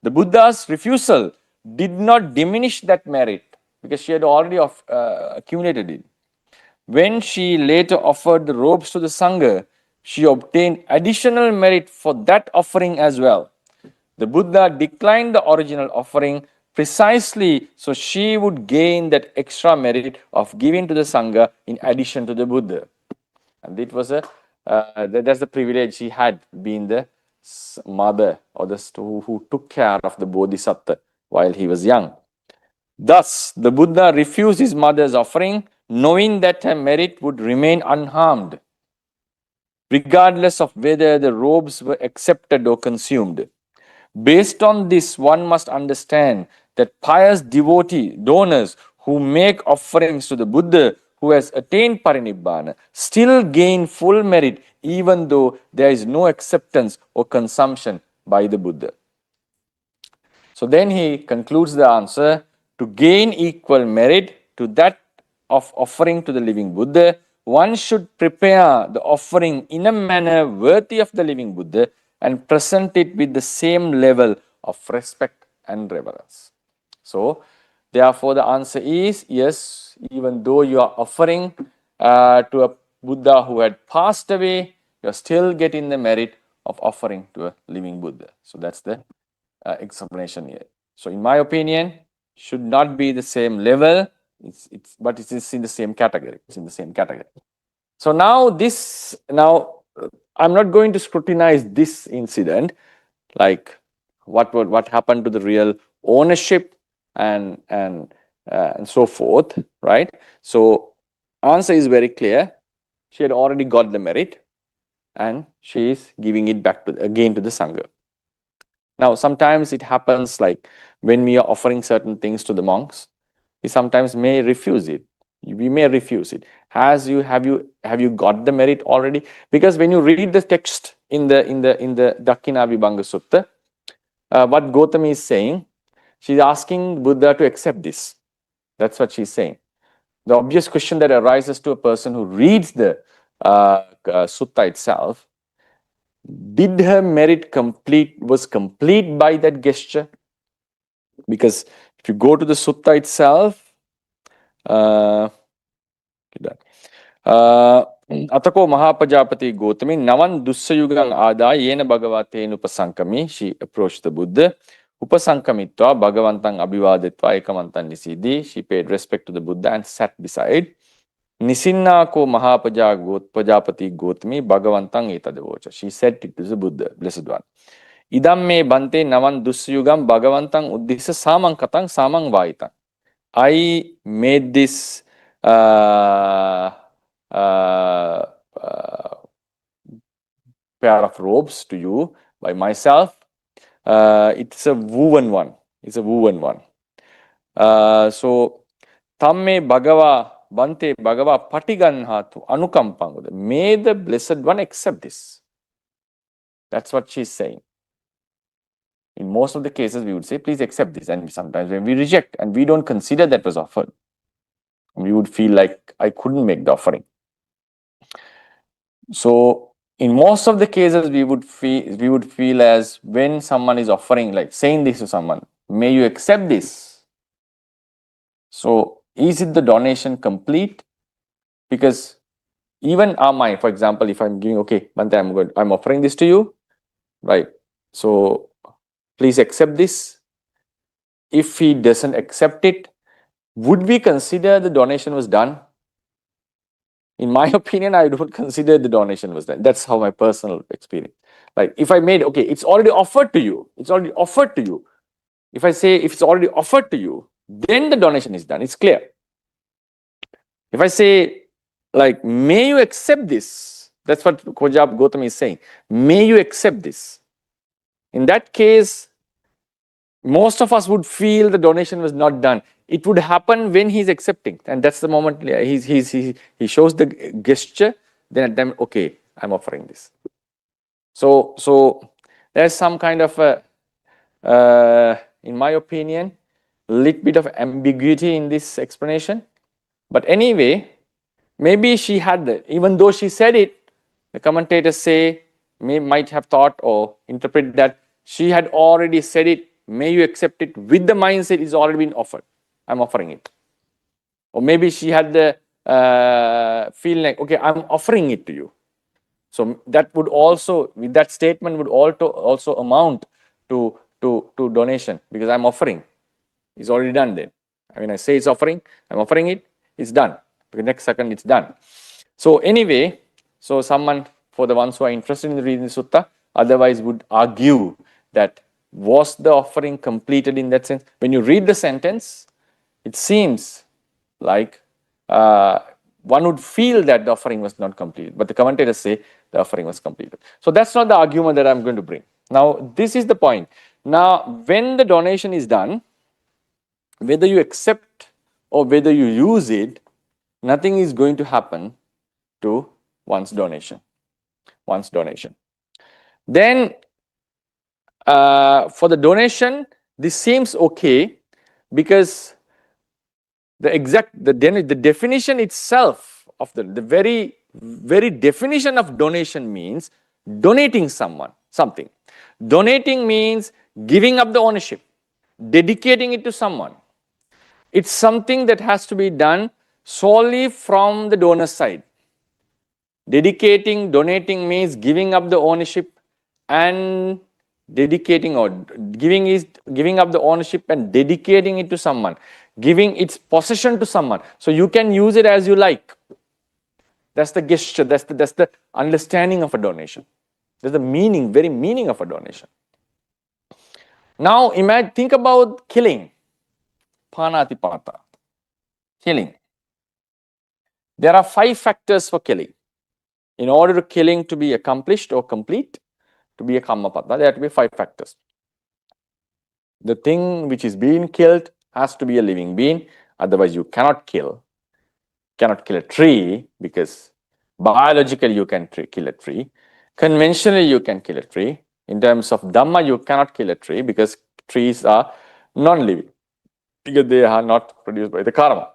The Buddha's refusal did not diminish that merit because she had already accumulated it. When she later offered the robes to the Sangha, she obtained additional merit for that offering as well. The Buddha declined the original offering precisely so she would gain that extra merit of giving to the Sangha in addition to the Buddha. And it was that's the privilege she had, being the mother or who took care of the Bodhisattva while he was young. Thus, the Buddha refused his mother's offering, knowing that her merit would remain unharmed, regardless of whether the robes were accepted or consumed. Based on this, one must understand that pious donors who make offerings to the Buddha who has attained parinibbana still gain full merit even though there is no acceptance or consumption by the Buddha. So then he concludes the answer: to gain equal merit to that of offering to the living Buddha, one should prepare the offering in a manner worthy of the living Buddha and present it with the same level of respect and reverence. So, therefore, the answer is yes, even though you are offering to a Buddha who had passed away, you are still getting the merit of offering to a living Buddha. So, that's the explanation here. So, in my opinion, should not be the same level, but it is in the same category. It's in the same category. So now I'm not going to scrutinize this incident, like what happened to the real ownership and so forth, right? So answer is very clear. She had already got the merit, and she is giving it back again to the Sangha. Now, sometimes it happens like when we are offering certain things to the monks, we sometimes may refuse it. We may refuse it. Have you got the merit already? Because when you read the text in the Dakkina Vibhanga Sutta, what Gautami is saying, she's asking Buddha to accept this. That's what she's saying. The obvious question that arises to a person who reads the sutta itself: did her merit was complete by that gesture? Because if you go to the sutta itself, Atako Mahapajapati Gautami Navan Dussayugang Ada Yena Bhagavate Upasankami. She approached the Buddha. Upasankamitva Bhagavantang Abhivaditva Ekamantan Nisidi. She paid respect to the Buddha and sat beside. Nisinnako Mahapajapati Gautami Bhagavantang Etadevocha. She said it to the Buddha, Blessed One. Idam me bante navan dusyugam Bhagavantang uddhisa samang katang samang vaitang. I made this pair of robes to you by myself. It's a woven one. It's a woven one. So, tamme bhagava bante bhagava patiganhatu anukampang. May the Blessed One accept this. That's what she's saying. In most of the cases, we would say, please accept this. And sometimes when we reject and we don't consider that was offered, we would feel like I couldn't make the offering. So in most of the cases, we would feel as when someone is offering, like saying this to someone, may you accept this. So is it the donation complete? Because even our mind, for example, if I'm giving, okay, Bante, I'm offering this to you, right? So please accept this. If he doesn't accept it, would we consider the donation was done? In my opinion, I don't consider the donation was done. That's how my personal experience. Like if I made, okay, it's already offered to you. It's already offered to you. If I say, if it's already offered to you, then the donation is done. It's clear. If I say, like, may you accept this? That's what Kojab Gautami is saying. May you accept this? In that case, most of us would feel the donation was not done. It would happen when he's accepting, and that's the moment he shows the gesture. Then at time, okay, I'm offering this. So there's some kind of in my opinion, a little bit of ambiguity in this explanation. But anyway, maybe she had even though she said it, the commentators say might have thought or interpret that she had already said it. May you accept it with the mindset it's already been offered. I'm offering it. Or maybe she had the feeling like, okay, I'm offering it to you. So that would also, with that statement would also amount to donation, because I'm offering. It's already done then. I mean, I say it's offering, I'm offering it, it's done. The next second it's done. So anyway, so someone, for the ones who are interested in reading the sutta, otherwise would argue that was the offering completed in that sense? When you read the sentence, it seems like one would feel that the offering was not completed, but the commentators say the offering was completed. So that's not the argument that I'm going to bring. Now, this is the point. Now, when the donation is done, whether you accept or whether you use it, nothing is going to happen to one's donation. Then, for the donation, this seems okay because the definition itself the very definition of donation means donating something. Donating means giving up the ownership, dedicating it to someone. It's something that has to be done solely from the donor side. Donating means giving up the ownership and dedicating, or giving up the ownership and dedicating it to someone, giving its possession to someone. So you can use it as you like. That's the gesture, that's the understanding of a donation. That's the very meaning of a donation. Now think about killing. Panatipata. Killing. There are 5 factors for killing. In order for killing to be accomplished or complete, to be a kammapata, there have to be 5 factors. The thing which is being killed has to be a living being, otherwise you cannot kill. Cannot kill a tree, because biologically you can kill a tree. Conventionally you can kill a tree. In terms of Dhamma, you cannot kill a tree because trees are non-living, because they are not produced by the karma.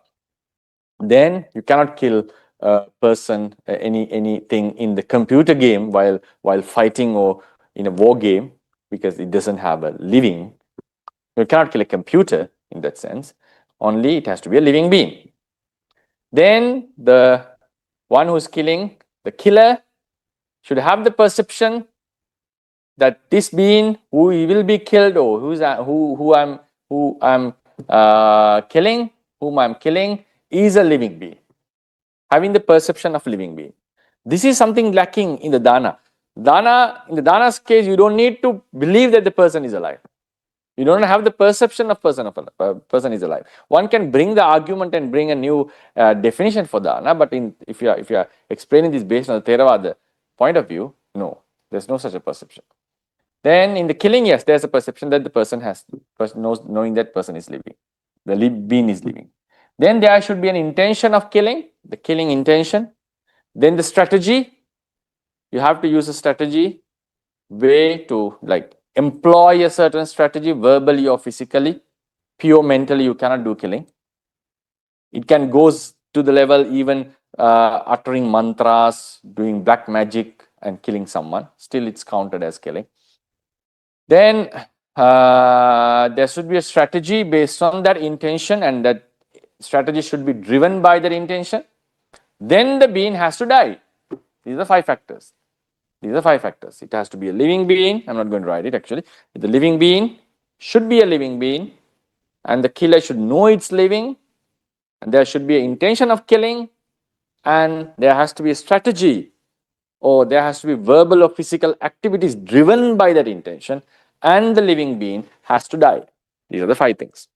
Then you cannot kill a person, anything in the computer game while fighting, or in a war game, because it doesn't have a living. You cannot kill a computer in that sense. Only it has to be a living being. Then the one who's killing, the killer, should have the perception that this being who will be killed, or whom I'm killing, is a living being, having the perception of living being. This is something lacking in the dana. In the dana's case, you don't need to believe that the person is alive. You don't have the perception of person is alive. One can bring the argument and bring a new definition for dana, but if you are explaining this based on the Theravada point of view, no, there's no such a perception. Then in the killing, yes, there's a perception that the person knowing that person is living, the being is living. Then there should be an intention of killing, the killing intention. Then the strategy, you have to use a strategy way to employ a certain strategy, verbally or physically. Pure mentally, you cannot do killing. It can go to the level even uttering mantras, doing black magic and killing someone. Still, it's counted as killing. Then there should be a strategy based on that intention, and that strategy should be driven by that intention. Then the being has to die. These are the 5 factors. It has to be a living being. I'm not going to write it actually. The living being should be a living being, and the killer should know it's living, and there should be an intention of killing, and there has to be a strategy, or there has to be verbal or physical activities driven by that intention, and the living being has to die. These are the 5 things.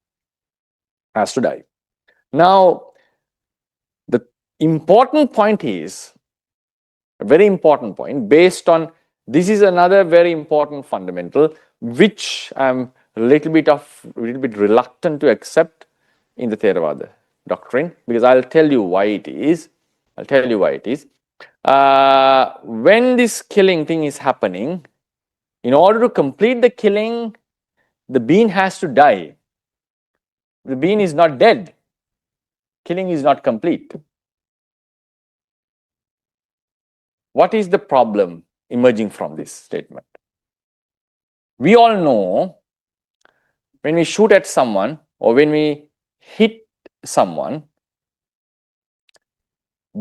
Has to die. Now, the important point is, a very important point, based on this is another very important fundamental, which I'm a little bit reluctant to accept in the Theravada doctrine, because I'll tell you why it is. When this killing thing is happening, in order to complete the killing, the being has to die. The being is not dead. Killing is not complete. What is the problem emerging from this statement? We all know when we shoot at someone or when we hit someone,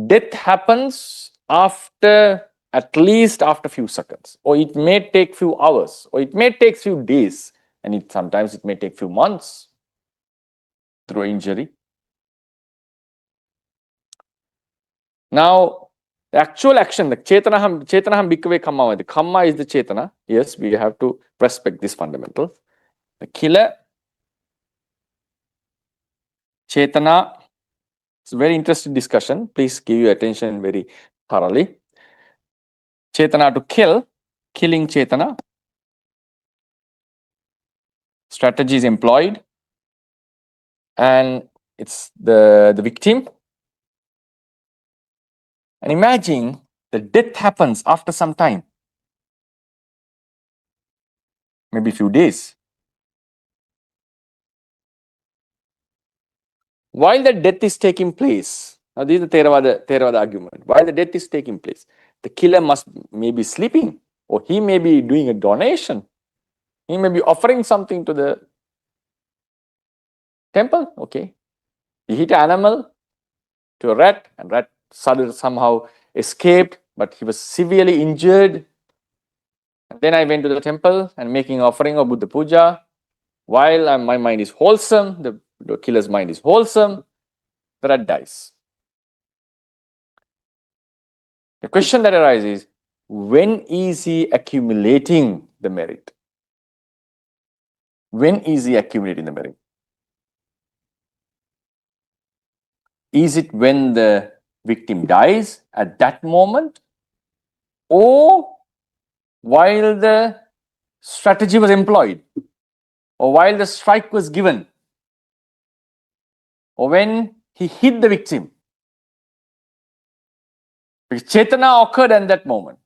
death happens at least after a few seconds, or it may take few hours, or it may take few days, and sometimes it may take few months through injury. Now, the actual action, the chetanaham bhikkhave kamma, the kamma is the chetana. Yes, we have to respect this fundamental. The killer, chetana, it's a very interesting discussion. Please give your attention very thoroughly. Chetana to kill, killing chetana. Strategy is employed, and it's the victim. And imagine the death happens after some time, maybe a few days. While the death is taking place, Now, this is the Theravada argument. While the death is taking place, the killer may be sleeping, or he may be doing a donation. He may be offering something to the temple. Okay. He hit an animal to a rat, and rat suddenly somehow escaped, but he was severely injured. And then I went to the temple and making offering of Buddha Puja. While my mind is wholesome, the killer's mind is wholesome, the rat dies. The question that arises, when is he accumulating the merit? When is he accumulating the merit? Is it when the victim dies at that moment, or while the strategy was employed, or while the strike was given, or when he hit the victim? Because Chetana occurred at that moment.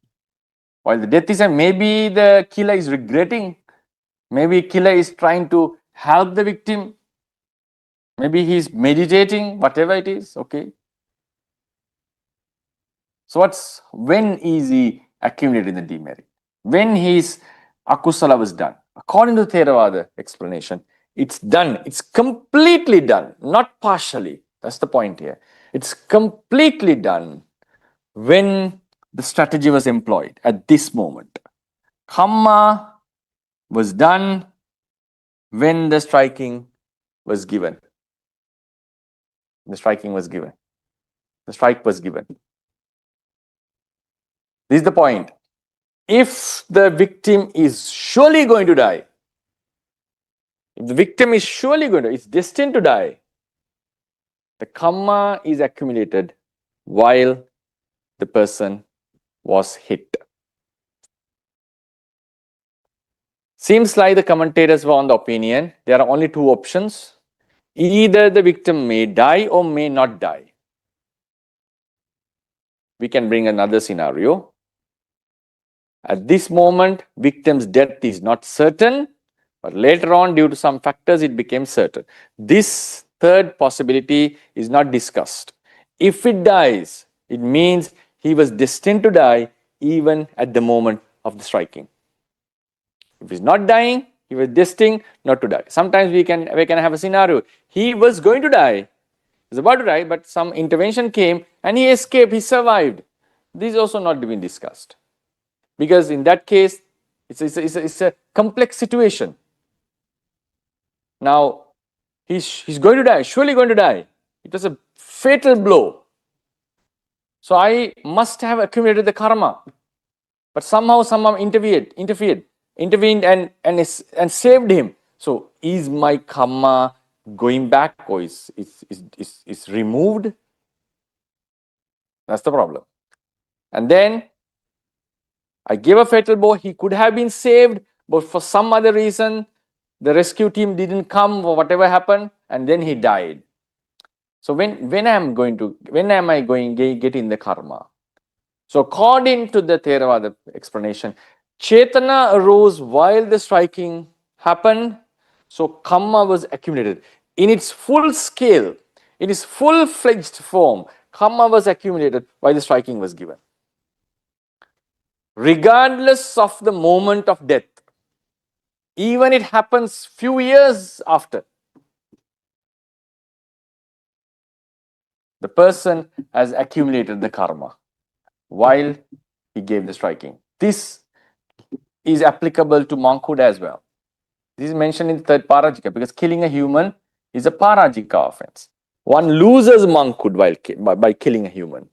While the death is, maybe the killer is regretting, maybe killer is trying to help the victim, maybe he's meditating, whatever it is, okay. So when is he accumulating the demerit? When his akusala was done? According to Theravada explanation, it's done. It's completely done, not partially. That's the point here. It's completely done when the strategy was employed at this moment. Kamma was done when the striking was given. The striking was given. The strike was given. This is the point. If the victim is surely going to die, if the victim is surely going to, it's destined to die, the karma is accumulated while the person was hit. Seems like the commentators were on the opinion there are only two options. Either the victim may die or may not die. We can bring another scenario. At this moment, victim's death is not certain, but later on, due to some factors, it became certain. This third possibility is not discussed. If it dies, it means he was destined to die even at the moment of the striking. If he's not dying, he was destined not to die. Sometimes we can have a scenario. He was going to die, he was about to die, but some intervention came and he escaped, he survived. This is also not been discussed. Because in that case, it's a complex situation. Now, he's going to die, surely going to die. It was a fatal blow. So I must have accumulated the karma. But somehow someone intervened and saved him. So is my karma going back or is removed? That's the problem. And then I gave a fatal blow. He could have been saved, but for some other reason, the rescue team didn't come or whatever happened, and then he died. So when am I going to get in the karma? So according to the Theravada explanation, Chetana arose while the striking happened. So karma was accumulated. In its full scale, in its full-fledged form, karma was accumulated while the striking was given. Regardless of the moment of death, even it happens few years after, the person has accumulated the karma while he gave the striking. This is applicable to monkhood as well. This is mentioned in the third parajika because killing a human is a parajika offense. One loses monkhood by killing a human.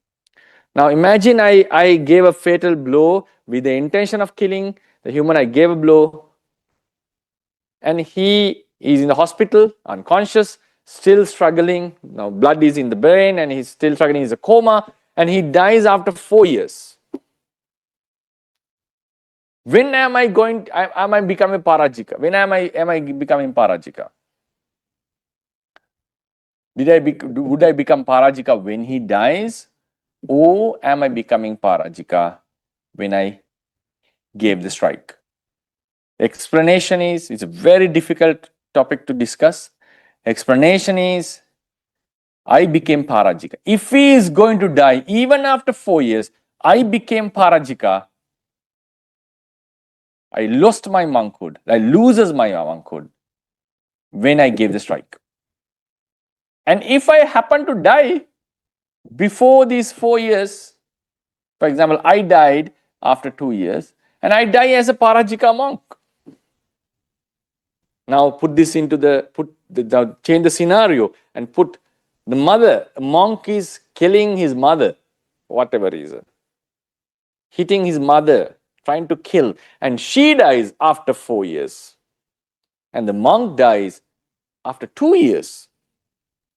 Now imagine I gave a fatal blow with the intention of killing the human. I gave a blow and he is in the hospital, unconscious, still struggling. Now blood is in the brain and he's still struggling. He's a coma and he dies after 4 years. When am I becoming parajika? When am I becoming parajika? Would I become parajika when he dies? Or am I becoming parajika when I gave the strike? Explanation is, it's a very difficult topic to discuss. Explanation is, I became Parajika. If he is going to die, even after 4 years, I became Parajika. I lost my monkhood. I loses my monkhood when I gave the strike. And if I happen to die before these 4 years, for example, I died after 2 years, and I die as a Parajika monk. Now put this into change the scenario and put the mother, a monk is killing his mother, whatever reason, hitting his mother, trying to kill, and she dies after 4 years. And the monk dies after 2 years.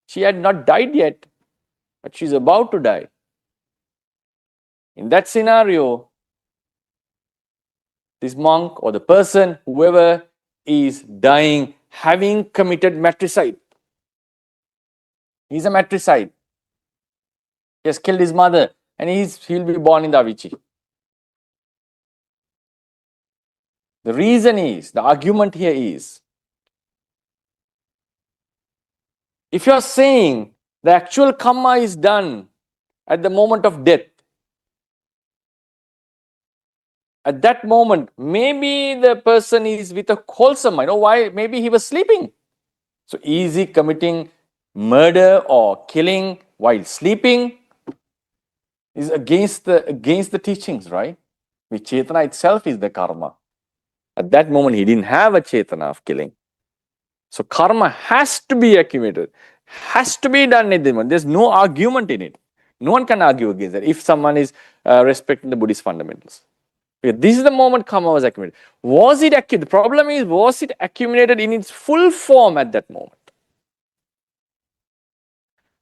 She had not died yet, but she's about to die. In that scenario, this monk or the person, whoever is dying, having committed matricide. He's a matricide. He has killed his mother and he'll be born in the Avicii. The reason is, the argument here is, if you are saying the actual karma is done at the moment of death, at that moment, maybe the person is with a wholesome mind. Why? Maybe he was sleeping. So is he committing murder or killing while sleeping? Is against the teachings, right? The Chetana itself is the karma. At that moment, he didn't have a Chetana of killing. So karma has to be accumulated, has to be done at the moment. There's no argument in it. No one can argue against that if someone is respecting the Buddhist fundamentals. This is the moment karma was accumulated. Was it accumulated? The problem is, was it accumulated in its full form at that moment?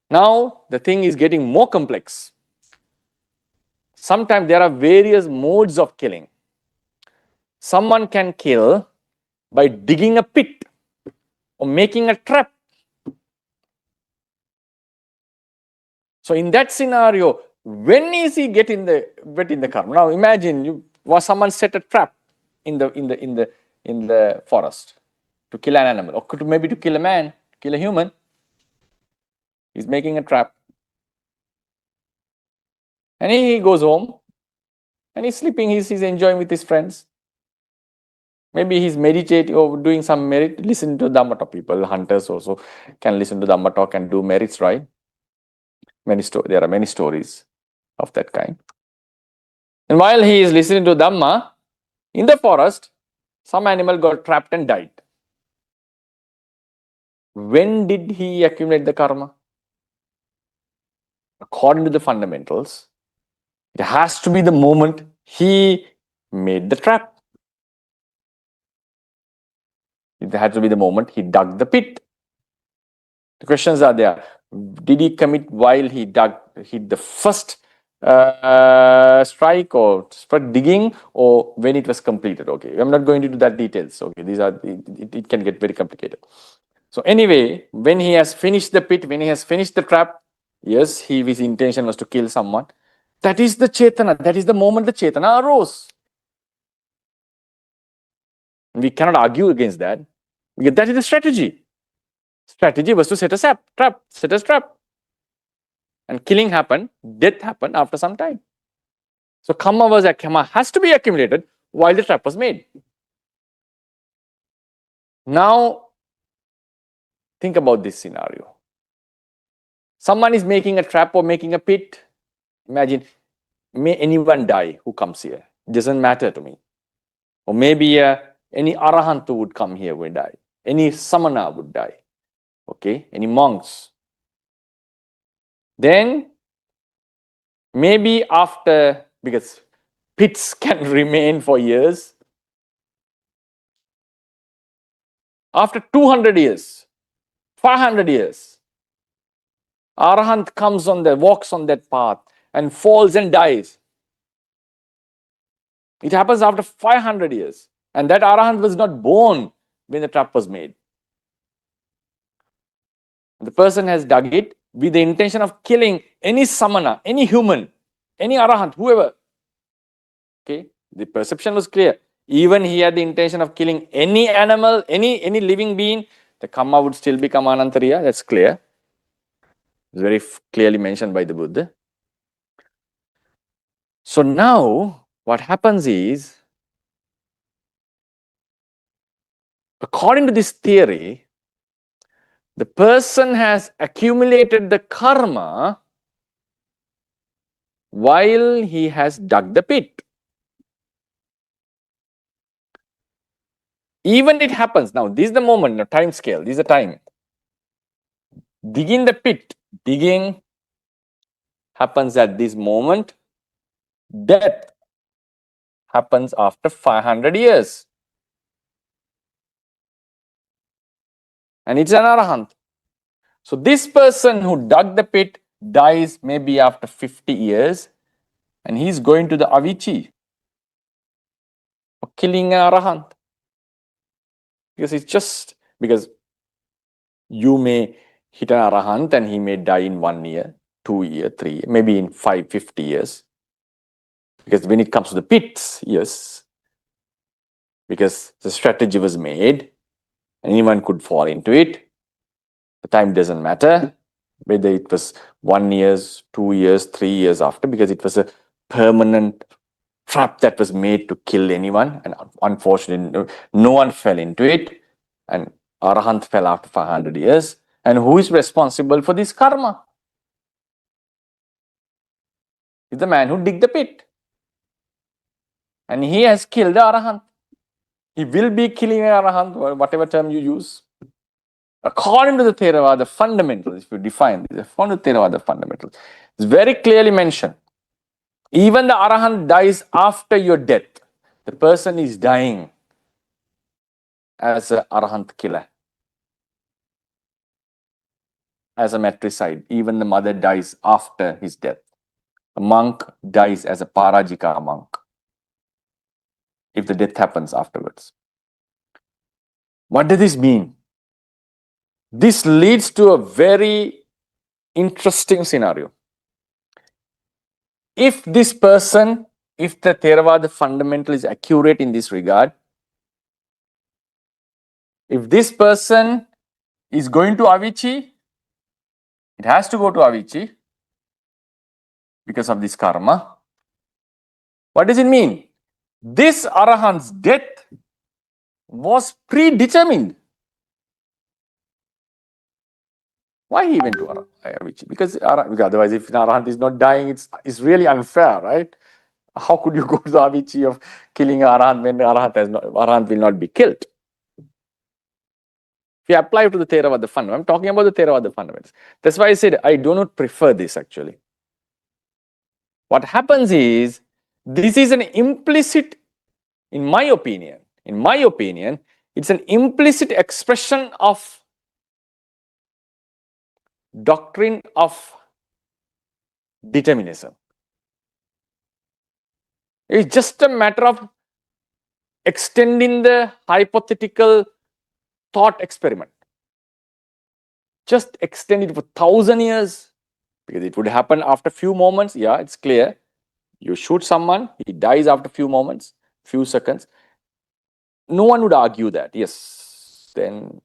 Now, the thing is getting more complex. Sometimes there are various modes of killing. Someone can kill by digging a pit or making a trap. So in that scenario, when is he getting the karma? Now imagine someone set a trap in the forest to kill an animal, or maybe to kill a man, kill a human. He's making a trap. And he goes home and he's sleeping, he's enjoying with his friends. Maybe he's meditating or doing some merit, listening to Dhamma talk. People, hunters also can listen to Dhamma talk and do merits, right? There are many stories of that kind. And while he is listening to Dhamma, in the forest, some animal got trapped and died. When did he accumulate the karma? According to the fundamentals, it has to be the moment he made the trap. It had to be the moment he dug the pit. The questions are there. Did he commit while he hit the first strike or digging, or when it was completed? Okay, I'm not going into that details. Okay, it can get very complicated. So anyway, when he has finished the pit, when he has finished the trap, yes, his intention was to kill someone. That is the Chetana. That is the moment the Chetana arose. We cannot argue against that, because that is the strategy. Strategy was to set a trap. And killing happened, death happened after some time. So karma has to be accumulated while the trap was made. Now, think about this scenario. Someone is making a trap or making a pit. Imagine, may anyone die who comes here. It doesn't matter to me. Or maybe any arahant would come here will die. Any samana would die. Okay, any monks. Then, maybe after, because pits can remain for years, after 200 years, 500 years, arahant walks on that path and falls and dies. It happens after 500 years. And that arahant was not born when the trap was made. The person has dug it with the intention of killing any samana, any human, any arahant, whoever. Okay, the perception was clear. Even he had the intention of killing any animal, any living being, the karma would still become anantariya, that's clear. It's very clearly mentioned by the Buddha. So now what happens is, according to this theory, the person has accumulated the karma while he has dug the pit. Even it happens, now this is the moment, the time scale, this is the time. Digging the pit, digging happens at this moment. Death happens after 500 years. And it's an arahant. So this person who dug the pit dies maybe after 50 years, and he's going to the Avicii for killing an arahant. Because it's just because you may hit an arahant and he may die in 1 year, 2 years, 3 years, maybe in 50 years. Because when it comes to the pits, yes, because the strategy was made, anyone could fall into it. The time doesn't matter, whether it was 1 year, 2 years, 3 years after, because it was a permanent trap that was made to kill anyone. And unfortunately, no one fell into it. And Arahant fell after 500 years. And who is responsible for this karma? It's the man who digged the pit. And he has killed the Arahant. He will be killing an Arahant, whatever term you use. According to the Theravada fundamentals, if you define this, according to Theravada fundamentals, it's very clearly mentioned. Even the Arahant dies after your death. The person is dying as an Arahant killer, as a matricide. Even the mother dies after his death. A monk dies as a Parajika monk if the death happens afterwards. What does this mean? This leads to a very interesting scenario. If this person, if the Theravada fundamental is accurate in this regard, if this person is going to Avicii, it has to go to Avicii because of this karma. What does it mean? This Arahant's death was predetermined. Why he went to Avicii? Because otherwise, if an Arahant is not dying, it's really unfair, right? How could you go to the Avicii of killing an Arahant when Arahant will not be killed? If you apply to the Theravada fundamental, I'm talking about the Theravada fundamentals. That's why I said I do not prefer this actually. What happens is, this is an implicit, in my opinion, it's an implicit expression of doctrine of determinism. It's just a matter of extending the hypothetical thought experiment. Just extend it for 1,000 years, because it would happen after a few moments. Yeah, it's clear. You shoot someone, he dies after a few moments, few seconds. No one would argue that. Yes, then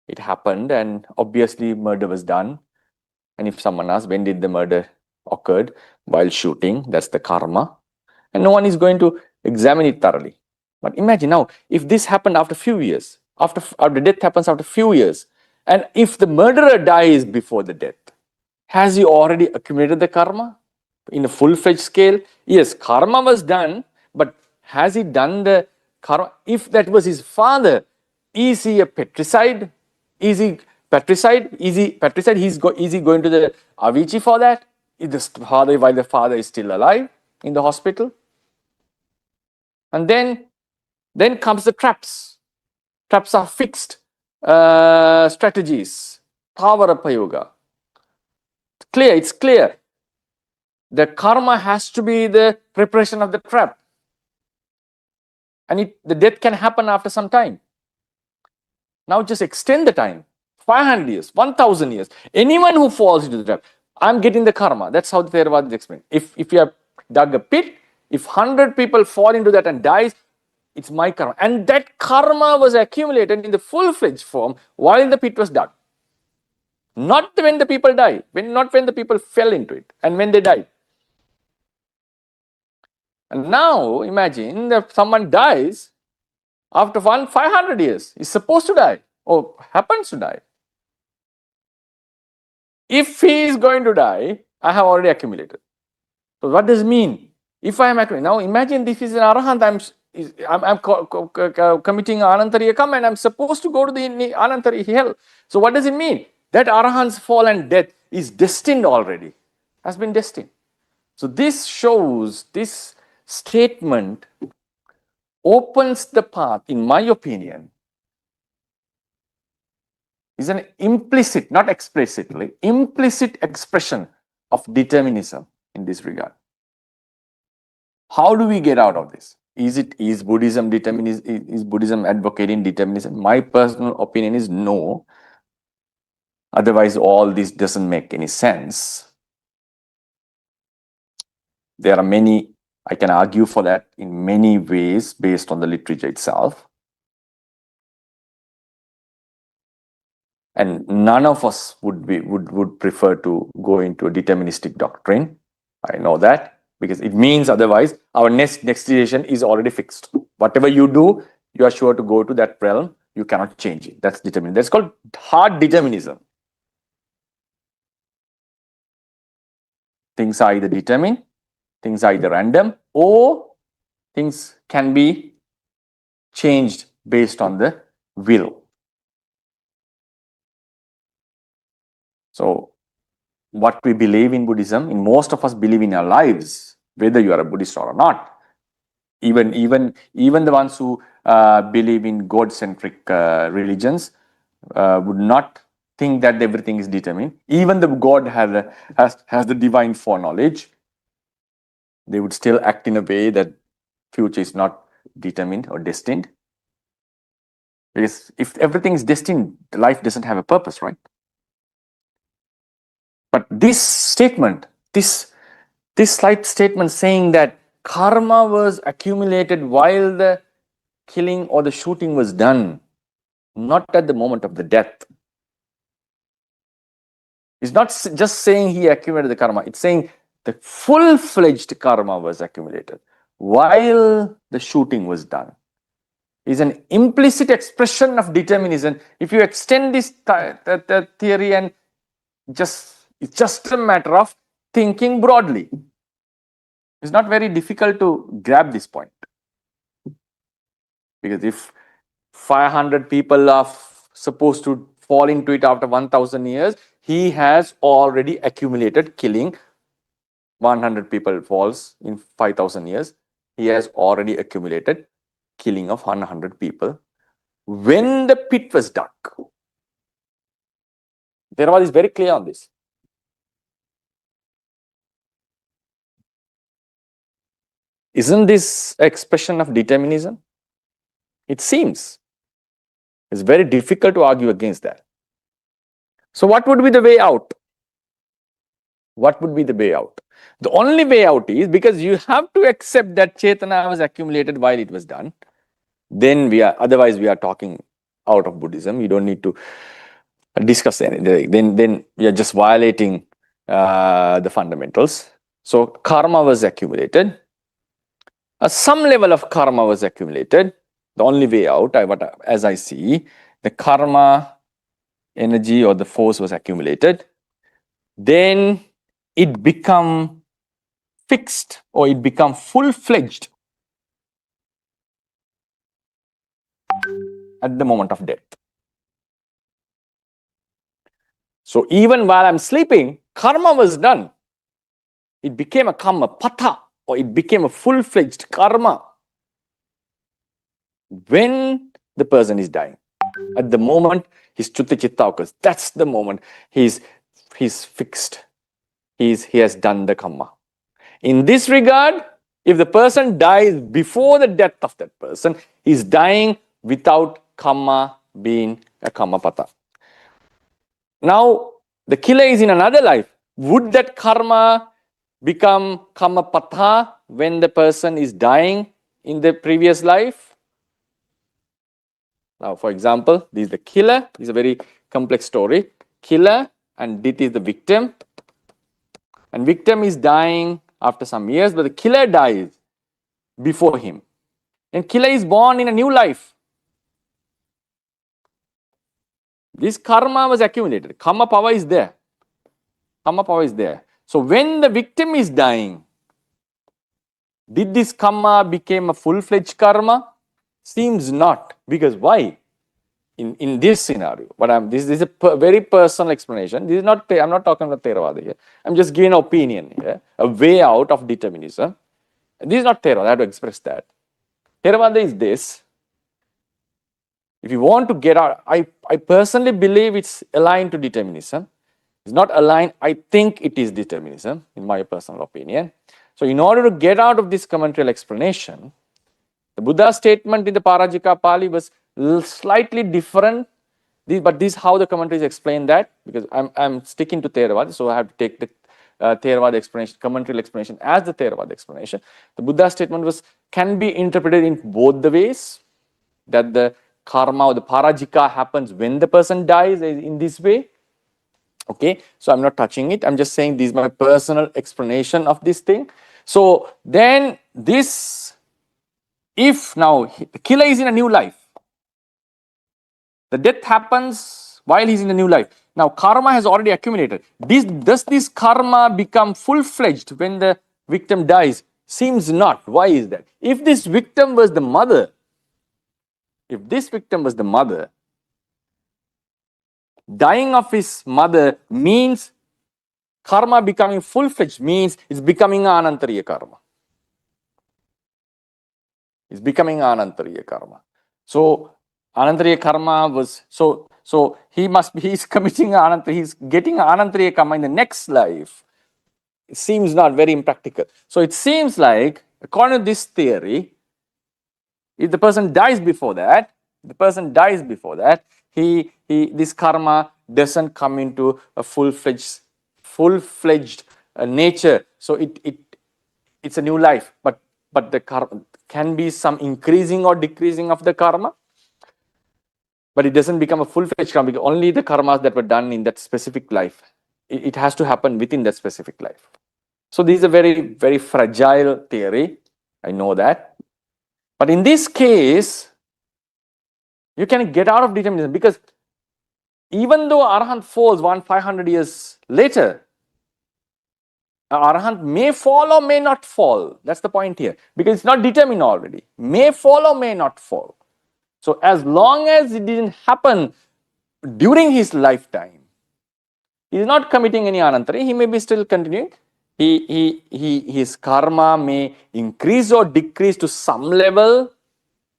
it happened, and obviously murder was done. And if someone asks, when did the murder occurred? While shooting, that's the karma. And no one is going to examine it thoroughly. But imagine now, if this happened after a few years, after death happens after a few years, and if the murderer dies before the death, has he already accumulated the karma in a full-fledged scale? Yes, karma was done, but has he done the karma? If that was his father, is he a patricide? Is he patricide? Is he going to the Avicii for that? Is the father, while the father is still alive in the hospital? And then comes the traps. Traps are fixed strategies. Pavara yoga. It's clear. The karma has to be the preparation of the trap. And the death can happen after some time. Now just extend the time. 500 years, 1,000 years. Anyone who falls into the trap, I'm getting the karma. That's how the Theravada is explained. If you have dug a pit, if 100 people fall into that and dies, it's my karma. And that karma was accumulated in the full-fledged form while the pit was dug. Not when the people die, not when the people fell into it and when they died. And now imagine that someone dies after 500 years, is supposed to die or happens to die. If he is going to die, I have already accumulated. So what does it mean? If I am accumulating, now imagine this is an arahant, I'm committing anantariya karma and I'm supposed to go to the anantariya hell. So what does it mean? That arahant's fall and death is destined already, has been destined. So this shows, this statement opens the path, in my opinion, is an implicit, not explicitly, implicit expression of determinism in this regard. How do we get out of this? Is Buddhism determinism? Is Buddhism advocating determinism? My personal opinion is no. Otherwise, all this doesn't make any sense. There are many, I can argue for that in many ways based on the literature itself. And none of us would prefer to go into a deterministic doctrine. I know that, because it means otherwise our next destination is already fixed. Whatever you do, you are sure to go to that realm. You cannot change it. That's determinism. That's called hard determinism. Things are either determined, things are either random, or things can be changed based on the will. So what we believe in Buddhism, in most of us believe in our lives, whether you are a Buddhist or not, even the ones who believe in God-centric religions would not think that everything is determined. Even the God has the divine foreknowledge, they would still act in a way that future is not determined or destined. Because if everything is destined, life doesn't have a purpose, right? But this statement, this slight statement saying that karma was accumulated while the killing or the shooting was done, not at the moment of the death. It's not just saying he accumulated the karma, it's saying the full-fledged karma was accumulated while the shooting was done. It's an implicit expression of determinism. If you extend this theory, and it's just a matter of thinking broadly. It's not very difficult to grab this point. Because if 500 people are supposed to fall into it after 1,000 years, he has already accumulated killing. 100 people falls in 5,000 years. He has already accumulated killing of 100 people when the pit was dug. Theravada is very clear on this. Isn't this an expression of determinism? It seems. It's very difficult to argue against that. So what would be the way out? What would be the way out? The only way out is, because you have to accept that Chetana was accumulated while it was done. Then otherwise we are talking out of Buddhism. You don't need to discuss anything. Then we are just violating the fundamentals. So karma was accumulated. Some level of karma was accumulated. The only way out, as I see, the karma energy or the force was accumulated. Then it become fixed, or it become full-fledged at the moment of death. So even while I'm sleeping, karma was done. It became a karma patha, or it became a full-fledged karma when the person is dying. At the moment his chutti chitta occurs, that's the moment he's fixed. He has done the karma. In this regard, if the person dies before the death of that person, he's dying without karma being a karma patha. Now, the killer is in another life. Would that karma become karma patha when the person is dying in the previous life? Now, for example, this is the killer. This is a very complex story. Killer and Dit is the victim. And victim is dying after some years, but the killer dies before him. And killer is born in a new life. This karma was accumulated. Karma power is there. Karma power is there. So when the victim is dying, did this karma become a full-fledged karma? Seems not. Because why? In this scenario, but this is a very personal explanation. This is not. I'm not talking about Theravada here. I'm just giving an opinion here, a way out of determinism. This is not Theravada. I have to express that. Theravada is this. If you want to get out, I personally believe it's aligned to determinism. It's not aligned. I think it is determinism, in my personal opinion. So in order to get out of this commentarial explanation, the Buddha's statement in the Parajika Pali was slightly different, but this is how the commentaries explain that, because I'm sticking to Theravada, so I have to take the Theravada explanation, commentarial explanation as the Theravada explanation. The Buddha's statement can be interpreted in both the ways, that the karma or the parajika happens when the person dies in this way. Okay, so I'm not touching it. I'm just saying this is my personal explanation of this thing. So then this, if now the killer is in a new life, the death happens while he's in a new life. Now karma has already accumulated. Does this karma become full-fledged when the victim dies? Seems not. Why is that? If this victim was the mother, dying of his mother means karma becoming full-fledged, means it's becoming anantariya karma. It's becoming anantariya karma. So anantariya karma was, so he's committing anantariya, he's getting anantariya karma in the next life. It seems not very impractical. So it seems like, according to this theory, if the person dies before that, this karma doesn't come into a full-fledged nature. So it's a new life, but the karma can be some increasing or decreasing of the karma, but it doesn't become a full-fledged karma, because only the karmas that were done in that specific life, it has to happen within that specific life. So this is a very, very fragile theory. I know that. But in this case, you can get out of determinism, because even though Arahant falls 500 years later, Arahant may fall or may not fall. That's the point here, because it's not determined already. May fall or may not fall. So as long as it didn't happen during his lifetime, he is not committing any anantari. He may be still continuing. His karma may increase or decrease to some level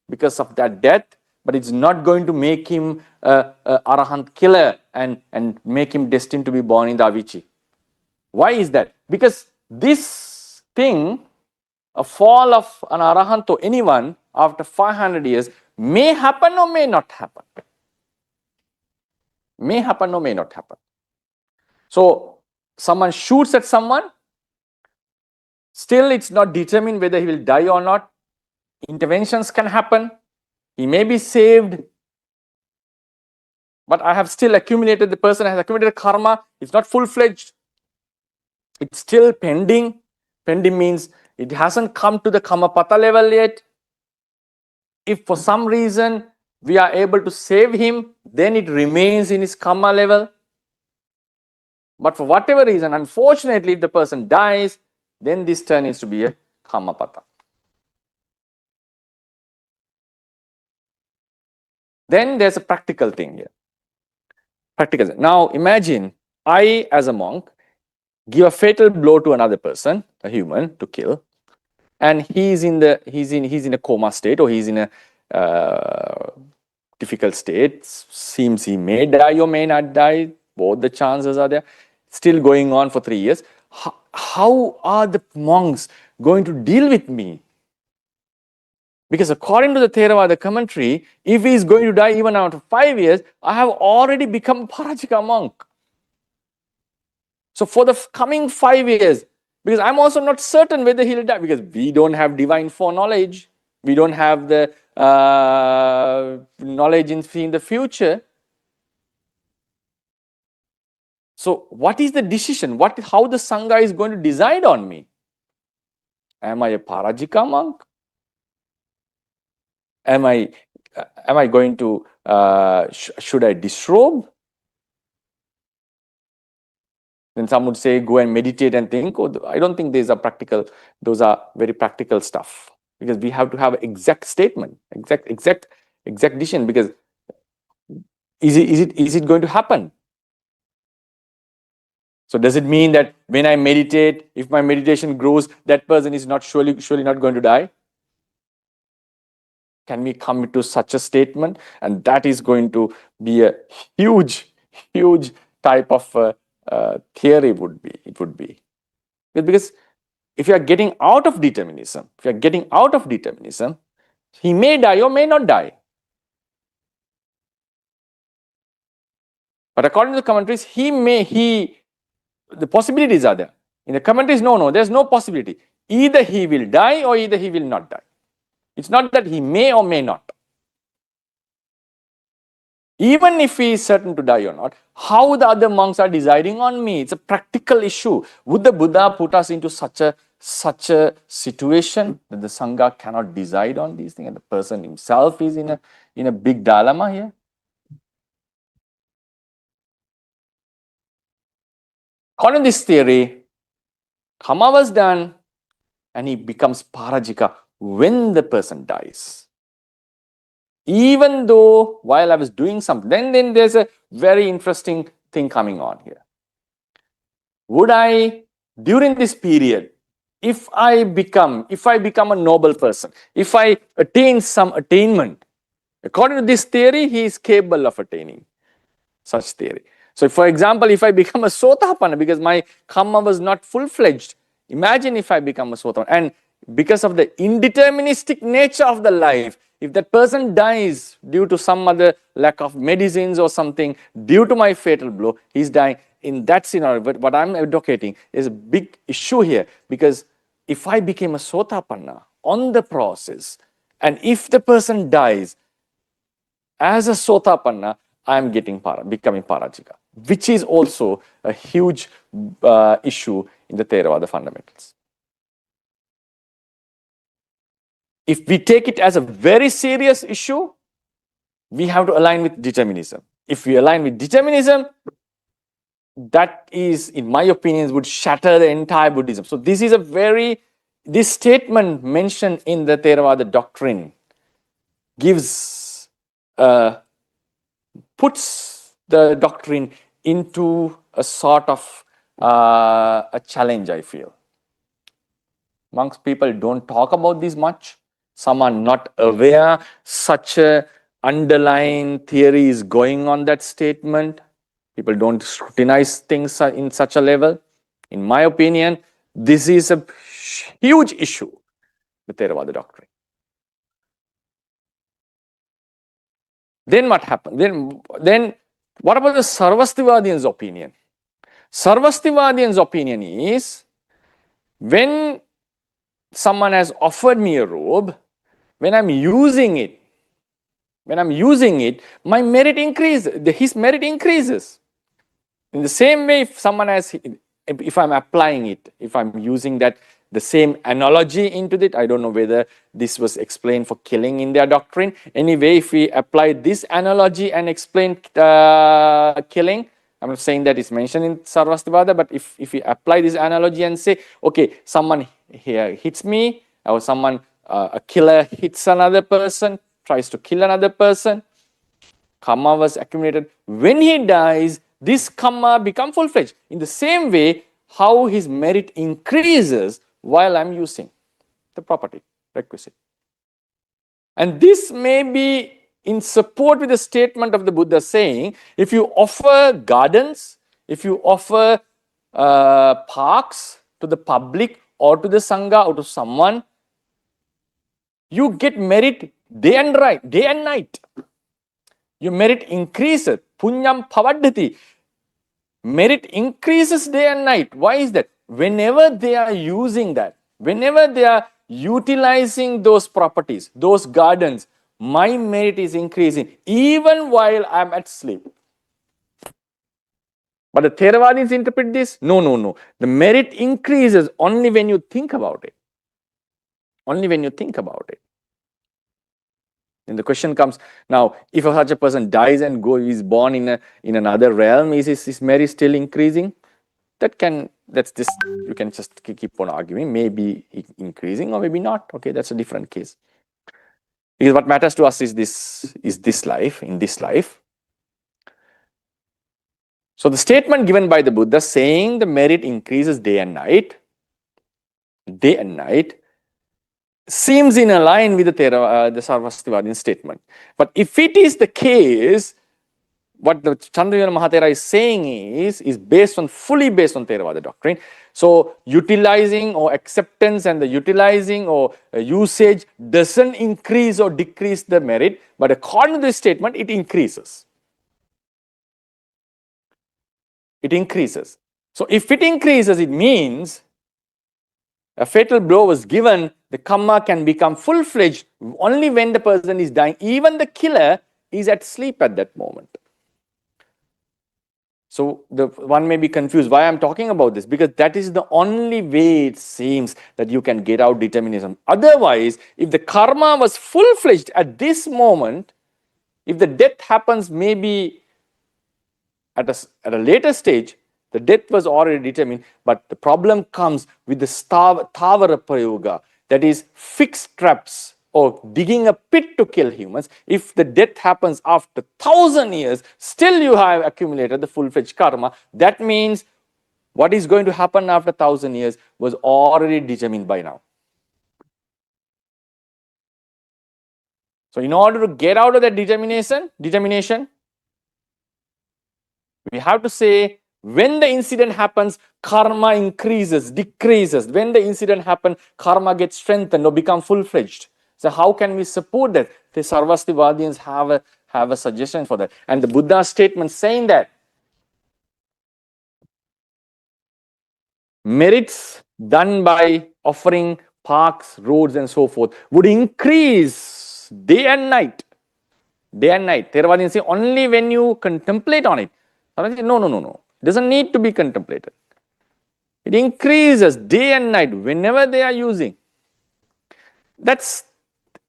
because of that death, but it's not going to make him a Arahant killer and make him destined to be born in the Avicii. Why is that? Because this thing, a fall of an Arahant or anyone after 500 years, may happen or may not happen. May happen or may not happen. So someone shoots at someone, still it's not determined whether he will die or not. Interventions can happen. He may be saved, but I have still accumulated, the person has accumulated karma. It's not full-fledged. It's still pending. Pending means it hasn't come to the Kamapata level yet. If for some reason we are able to save him, then it remains in his karma level. But for whatever reason, unfortunately, if the person dies, then this turns to be a Kamapata. Then there's a practical thing here. Practical. Now imagine I, as a monk, give a fatal blow to another person, a human, to kill, and he's in a coma state, or he's in a difficult state. Seems he may die or may not die. Both the chances are there. Still going on for 3 years. How are the monks going to deal with me? Because according to the Theravada commentary, if he is going to die even after 5 years, I have already become a Parajika monk. So for the coming 5 years, because I'm also not certain whether he'll die, because we don't have divine foreknowledge. We don't have the knowledge in seeing the future. So what is the decision? How the Sangha is going to decide on me? Am I a Parajika monk? Am I going to, should I disrobe? Then some would say, go and meditate and think. Oh, I don't think those are very practical stuff. Because we have to have exact statement, exact decision. Because is it going to happen? So does it mean that when I meditate, if my meditation grows, that person is not surely not going to die? Can we come to such a statement? And that is going to be a huge type of theory. It would be because if you are getting out of determinism, he may die or may not die. But according to the commentaries, the possibilities are there. In the commentaries, no, there's no possibility. Either he will die or either he will not die. It's not that he may or may not. Even if he is certain to die or not, how the other monks are deciding on me, it's a practical issue. Would the Buddha put us into such a situation that the Sangha cannot decide on these things and the person himself is in a big dilemma here? According to this theory, karma was done and he becomes Parajika when the person dies. Even though while I was doing something, then there's a very interesting thing coming on here. Would I, during this period, if I become a noble person, if I attain some attainment, according to this theory, he is capable of attaining such theory. So, for example, if I become a Sotapanna, because my karma was not full-fledged, imagine if I become a Sotapanna, and because of the indeterministic nature of the life, if that person dies due to some other lack of medicines or something, due to my fatal blow, he's dying. In that scenario, but what I'm advocating is a big issue here, because if I became a Sotapanna on the process, and if the person dies as a Sotapanna, I'm becoming Parajika, which is also a huge issue in the Theravada fundamentals. If we take it as a very serious issue, we have to align with determinism. If we align with determinism, that is, in my opinion, would shatter the entire Buddhism. So this statement mentioned in the Theravada doctrine puts the doctrine into a sort of a challenge, I feel. Monks, people don't talk about this much. Some are not aware such a underlying theory is going on that statement. People don't scrutinize things in such a level. In my opinion, this is a huge issue with Theravada doctrine. Then what happened? Then what about the Sarvastivadian's opinion? Sarvastivadian's opinion is, when someone has offered me a robe, when I'm using it, my merit increases, his merit increases. In the same way, if I'm applying it, if I'm using the same analogy into it, I don't know whether this was explained for killing in their doctrine. Anyway, if we apply this analogy and explain killing, I'm not saying that it's mentioned in Sarvastivada, but if we apply this analogy and say, okay, someone here hits me, or a killer hits another person, tries to kill another person, karma was accumulated. When he dies, this karma becomes full-fledged. In the same way, how his merit increases while I'm using the property requisite. And this may be in support with the statement of the Buddha saying, if you offer gardens, if you offer parks to the public or to the Sangha or to someone, you get merit day and night. Your merit increases. Punyam pavaddhati. Merit increases day and night. Why is that? Whenever they are using that, whenever they are utilizing those properties, those gardens, my merit is increasing even while I'm at sleep. But the Theravadins interpret this, no. The merit increases only when you think about it. Only when you think about it. And the question comes, now, if such a person dies and is born in another realm, is his merit still increasing? That's this, you can just keep on arguing, maybe increasing or maybe not. Okay, that's a different case. Because what matters to us is this life, in this life. So the statement given by the Buddha saying the merit increases day and night, seems in a line with the Sarvastivadin statement. But if it is the case, what the Chandravihara Mahathera is saying is fully based on Theravada doctrine. So utilizing or acceptance and the utilizing or usage doesn't increase or decrease the merit, but according to this statement, it increases. It increases. So if it increases, it means a fatal blow was given, the karma can become full-fledged only when the person is dying. Even the killer is at sleep at that moment. So one may be confused why I'm talking about this, because that is the only way it seems that you can get out determinism. Otherwise, if the karma was full-fledged at this moment, if the death happens maybe at a later stage, the death was already determined, but the problem comes with the Thavara Prayoga, that is fixed traps or digging a pit to kill humans. If the death happens after 1,000 years, still you have accumulated the full-fledged karma. That means what is going to happen after 1,000 years was already determined by now. So in order to get out of that determination, we have to say, when the incident happens, karma increases, decreases. When the incident happens, karma gets strengthened or become full-fledged. So how can we support that? The Sarvastivadians have a suggestion for that. And the Buddha's statement saying that merits done by offering parks, roads and so forth would increase day and night. Day and night. Theravadians say only when you contemplate on it. No. It doesn't need to be contemplated. It increases day and night whenever they are using.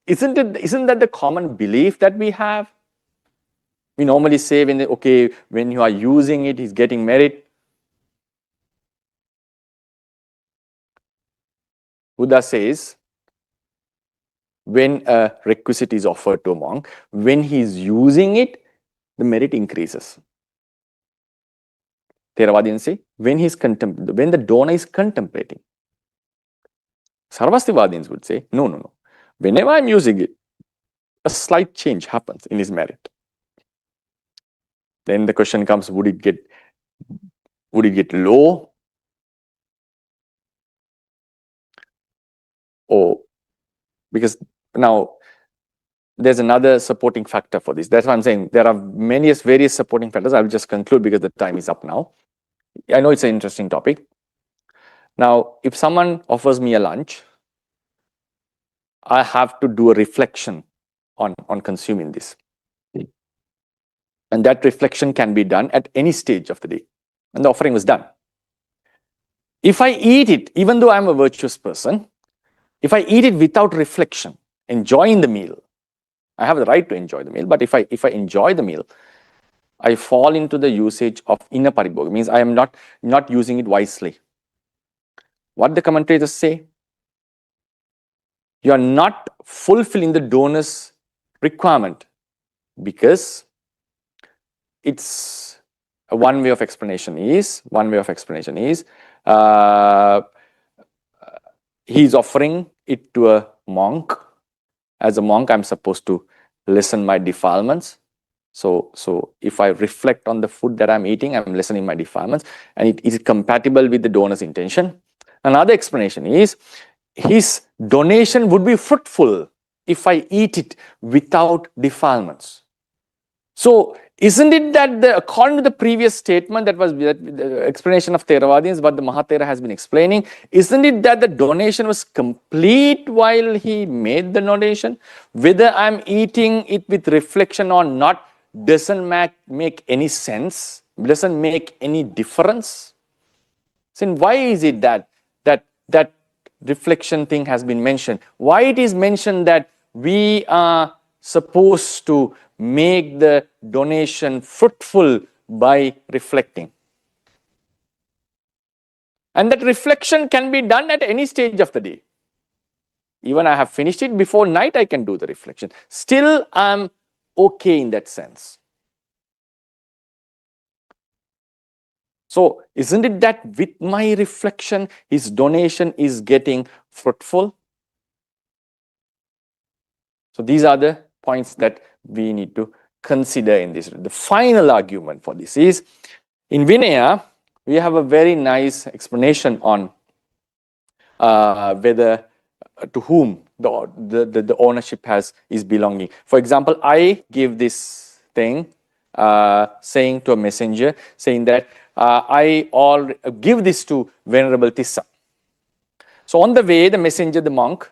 Isn't that the common belief that we have? We normally say when you are using it, he's getting merit. Buddha says, when a requisite is offered to a monk, when he's using it, the merit increases. Theravadians say, when the donor is contemplating. Sarvastivadians would say, no. Whenever I'm using it, a slight change happens in his merit. Then the question comes, would it get low? Or because now there's another supporting factor for this. That's why I'm saying there are various supporting factors. I'll just conclude because the time is up now. I know it's an interesting topic. Now, if someone offers me a lunch, I have to do a reflection on consuming this. And that reflection can be done at any stage of the day. And the offering was done. If I eat it, even though I'm a virtuous person, if I eat it without reflection, enjoying the meal, I have the right to enjoy the meal, but if I enjoy the meal, I fall into the usage of inner paribhoga, means I am not using it wisely. What the commentators say? You are not fulfilling the donor's requirement, because it's one way of explanation is he's offering it to a monk. As a monk, I'm supposed to lessen my defilements. So if I reflect on the food that I'm eating, I'm lessening my defilements, and it is compatible with the donor's intention. Another explanation is his donation would be fruitful if I eat it without defilements. So isn't it that according to the previous statement, that was the explanation of Theravadians, what the Mahathera has been explaining, isn't it that the donation was complete while he made the donation? Whether I'm eating it with reflection or not doesn't make any sense. doesn't make any difference. Then why is it that reflection thing has been mentioned? Why it is mentioned that we are supposed to make the donation fruitful by reflecting? And that reflection can be done at any stage of the day. Even I have finished it before night, I can do the reflection. Still, I'm okay in that sense. So, isn't it that with my reflection, his donation is getting fruitful? So, these are the points that we need to consider in this. The final argument for this is, in Vinaya, we have a very nice explanation on whether to whom the ownership is belonging. For example, I give this thing, saying to a messenger, saying that I give this to Venerable Tissa. So on the way, the messenger monk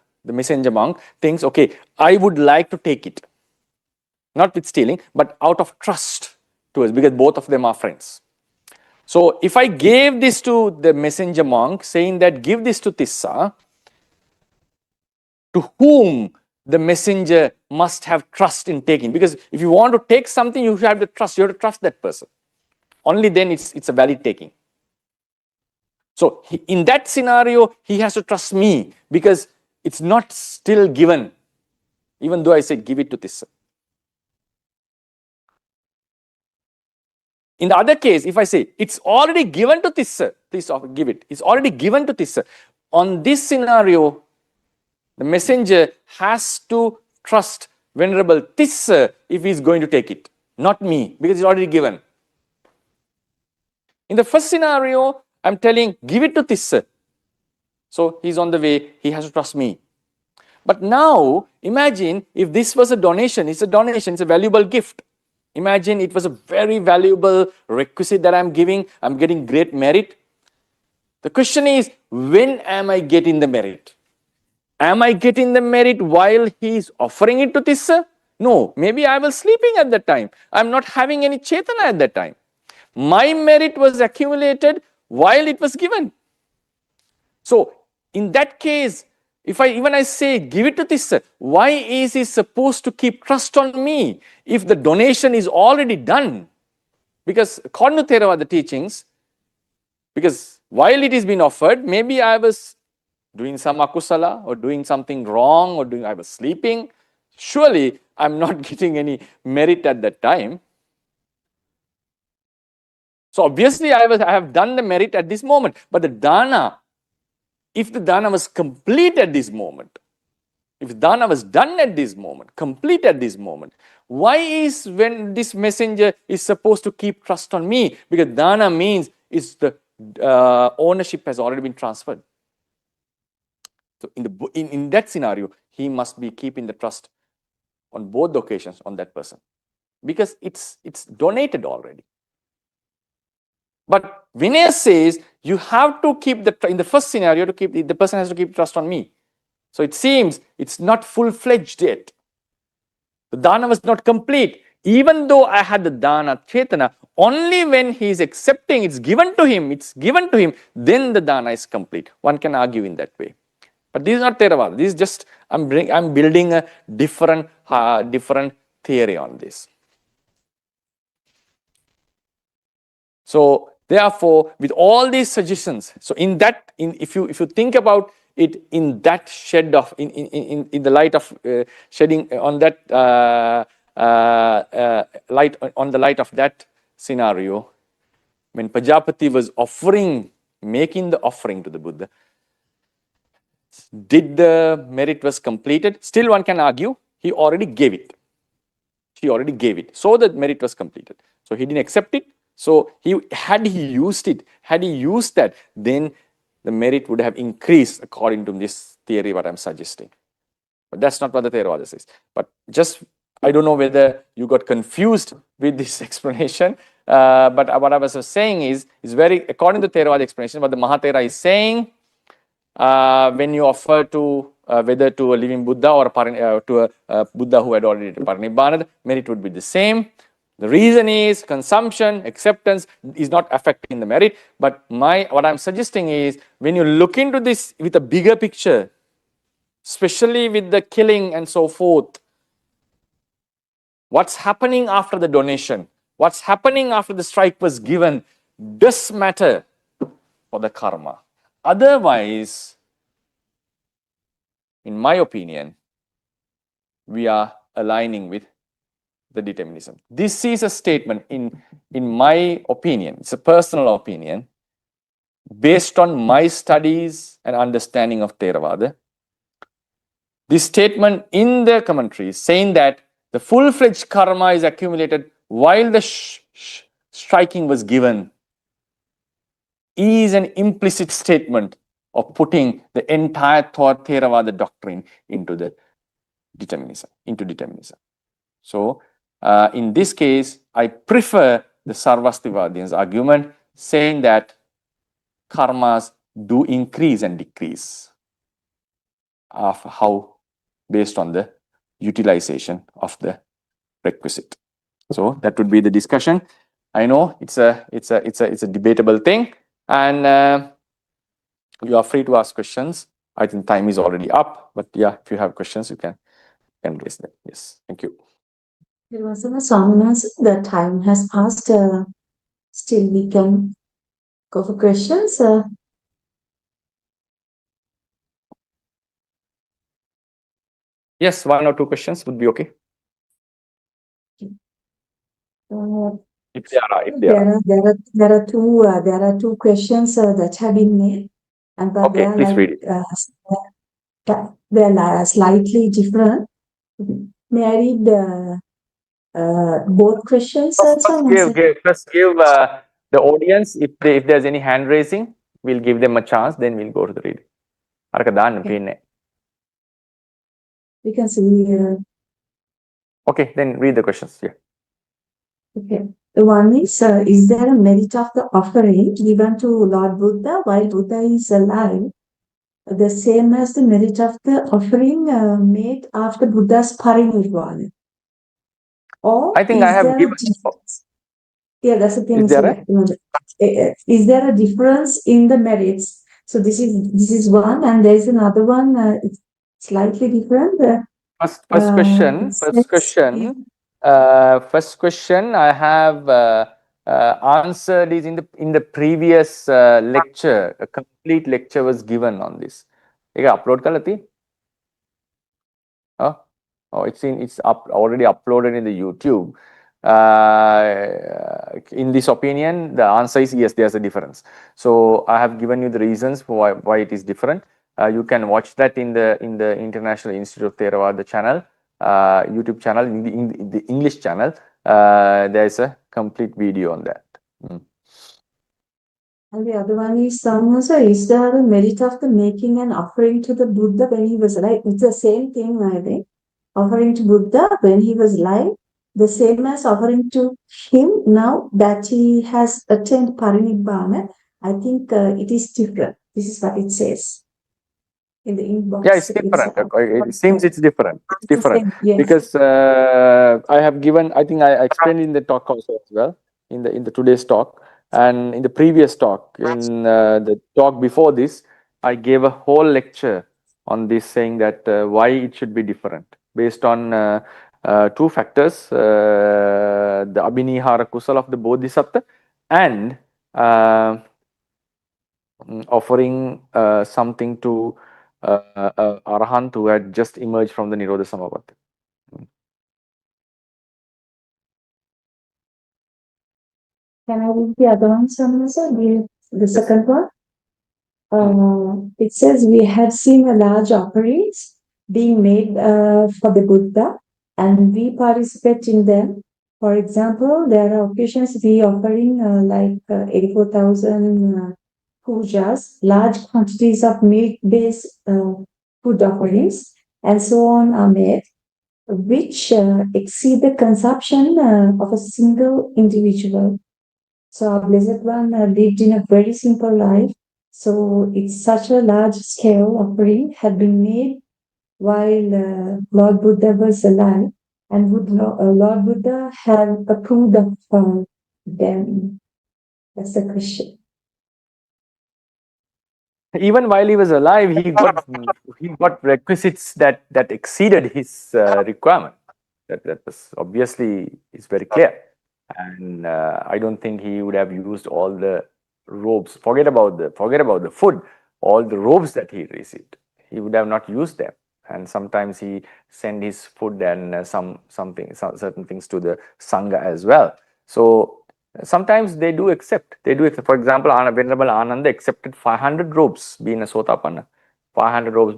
thinks, okay, I would like to take it. Not with stealing, but out of trust to us, because both of them are friends. So if I gave this to the messenger monk, saying that give this to Tissa, to whom the messenger must have trust in taking. Because if you want to take something, you have to trust that person. Only then it's a valid taking. So in that scenario, he has to trust me because it's not still given, even though I said give it to Tissa. In the other case, if I say it's already given to Tissa, please give it. It's already given to Tissa. On this scenario, the messenger has to trust Venerable Tissa if he's going to take it, not me, because it's already given. In the first scenario, I'm telling, give it to Tissa. So he's on the way, he has to trust me. But now, imagine if this was a donation, it's a valuable gift. Imagine it was a very valuable requisite that I'm giving, I'm getting great merit. The question is, when am I getting the merit? Am I getting the merit while he's offering it to Tissa? No, maybe I was sleeping at that time. I'm not having any chetana at that time. My merit was accumulated while it was given. So, in that case, if I say give it to Tissa, why is he supposed to keep trust on me if the donation is already done? Because according to Theravada teachings, because while it is being offered, maybe I was doing some akusala or doing something wrong or I was sleeping. Surely I'm not getting any merit at that time. So obviously I have done the merit at this moment. But the dana, if the dana was complete at this moment, if dana was done at this moment, complete at this moment, why is when this messenger is supposed to keep trust on me? Because dana means is the ownership has already been transferred. So in that scenario, he must be keeping the trust on both the occasions on that person because it's donated already. But Vinaya says you have to keep in the first scenario the person has to keep trust on me. So it seems it's not full-fledged yet. The dana was not complete. Even though I had the dana chetana, only when he is accepting, it's given to him, then the dana is complete. One can argue in that way. But this is not Theravada. This is just, I'm building a different theory on this. So therefore, with all these suggestions, so if you think about it in that shed of in the light of shedding on that light on the light of that scenario, when Pajapati was making the offering to the Buddha, did the merit was completed? Still one can argue, he already gave it. So the merit was completed. So he didn't accept it. So had he used that, then the merit would have increased according to this theory what I'm suggesting. But that's not what the Theravada says. But just, I don't know whether you got confused with this explanation. But what I was saying is very, according to Theravada explanation, what the Mahathera is saying, when you offer to whether to a living Buddha or to a Buddha who had already parinibbana, merit would be the same. The reason is consumption, acceptance is not affecting the merit. But what I'm suggesting is when you look into this with a bigger picture, especially with the killing and so forth, what's happening after the donation, what's happening after the strike was given does matter for the karma. Otherwise, in my opinion, we are aligning with the determinism. This is a statement, in my opinion, it's a personal opinion, based on my studies and understanding of Theravada. This statement in the commentary is saying that the full-fledged karma is accumulated while the striking was given is an implicit statement of putting the entire Theravada doctrine into determinism. So, in this case, I prefer the Sarvastivadian's argument saying that karmas do increase and decrease of how based on the utilization of the requisite. So that would be the discussion. I know it's a debatable thing, and you are free to ask questions. I think time is already up, but yeah, if you have questions, you can raise them. Yes, thank you. There was a Samanas, the time has passed. Still, we can go for questions. Yes, 1 or 2 questions would be okay. If there are two questions that have been made, and but okay, please read it. They're slightly different. May I read both questions? First give the audience, if there's any hand raising, we'll give them a chance, then we'll go to the reading. Okay. We can see. Okay, then read the questions. Yeah. Okay. The one is there a merit of the offering given to Lord Buddha while Buddha is alive, the same as the merit of the offering made after Buddha's parinirvana? Or I think I have given. Yeah, that's the thing. Is there a difference in the merits? So this is one, and there's another one. It's slightly different. First question I have answered is in the previous lecture. A complete lecture was given on this. Upload kalati? Oh, it's already uploaded in the YouTube. In this opinion, the answer is yes, there's a difference. So I have given you the reasons for why it is different. You can watch that in the International Institute of Theravada channel, YouTube channel, in the English channel. There's a complete video on that. And the other one is is there a merit of the making an offering to the Buddha when he was alive? It's the same thing, I think. Offering to Buddha when he was alive, the same as offering to him now that he has attained parinibbana. I think it is different. This is what it says in the inbox. Yeah, it's different. It seems it's different. It's different. Yes. Because I have given, I think I explained in the talk also as well, in the today's talk, and in the previous talk, in the talk before this, I gave a whole lecture on this, saying that why it should be different based on 2 factors: the Abhinihara Kusala of the Bodhisattva and offering something to Arahant who had just emerged from the Nirodha Samapatti. Can I read the other one, Samasa? The second one? It says we have seen a large offerings being made for the Buddha, and we participate in them. For example, there are occasions we offering like 84,000 pujas, large quantities of milk-based food offerings, and so on are made, which exceed the consumption of a single individual. So our Blessed One lived in a very simple life. So it's such a large scale offering had been made while Lord Buddha was alive. And would Lord Buddha have approved of them? That's the question. Even while he was alive, he got requisites that exceeded his requirement. That was obviously is very clear, and I don't think he would have used all the robes. Forget about the food. All the robes that he received, he would have not used them. And sometimes he sent his food and certain things to the sangha as well. So sometimes they do accept. For example, Venerable Ananda accepted 500 robes, being a Sotapanna. 500 robes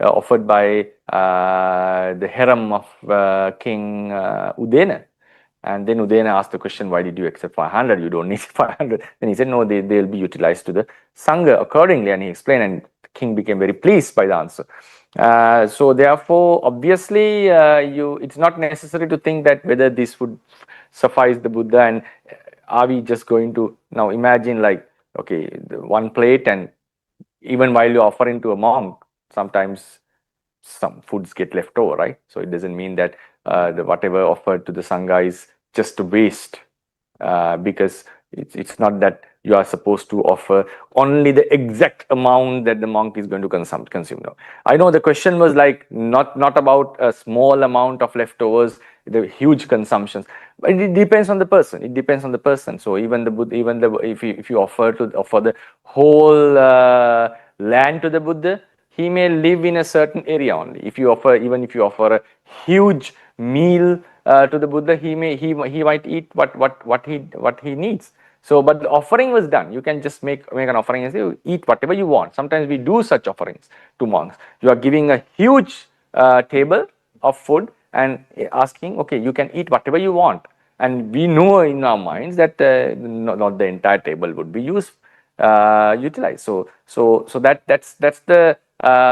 offered by the harem of King Udena. And then Udena asked the question, why did you accept 500? You don't need 500. Then he said, no, they'll be utilized to the Sangha accordingly. And he explained, and the king became very pleased by the answer. So therefore, obviously, it's not necessary to think that whether this would suffice the Buddha, and are we just going to, now imagine like, okay, one plate, and even while you're offering to a monk, sometimes some foods get left over, right? So it doesn't mean that the whatever offered to the sangha is just a waste, because it's not that you are supposed to offer only the exact amount that the monk is going to consume. No. I know the question was like not about a small amount of leftovers, the huge consumptions, but it depends on the person. It depends on the person. So even if you offer the whole land to the Buddha, he may live in a certain area only. If you offer a huge meal to the Buddha, he might eat what he needs. So, but the offering was done. You can just make an offering and say, eat whatever you want. Sometimes we do such offerings to monks. You are giving a huge table of food and asking, okay, you can eat whatever you want. And we know in our minds that not the entire table would be utilized. So that's the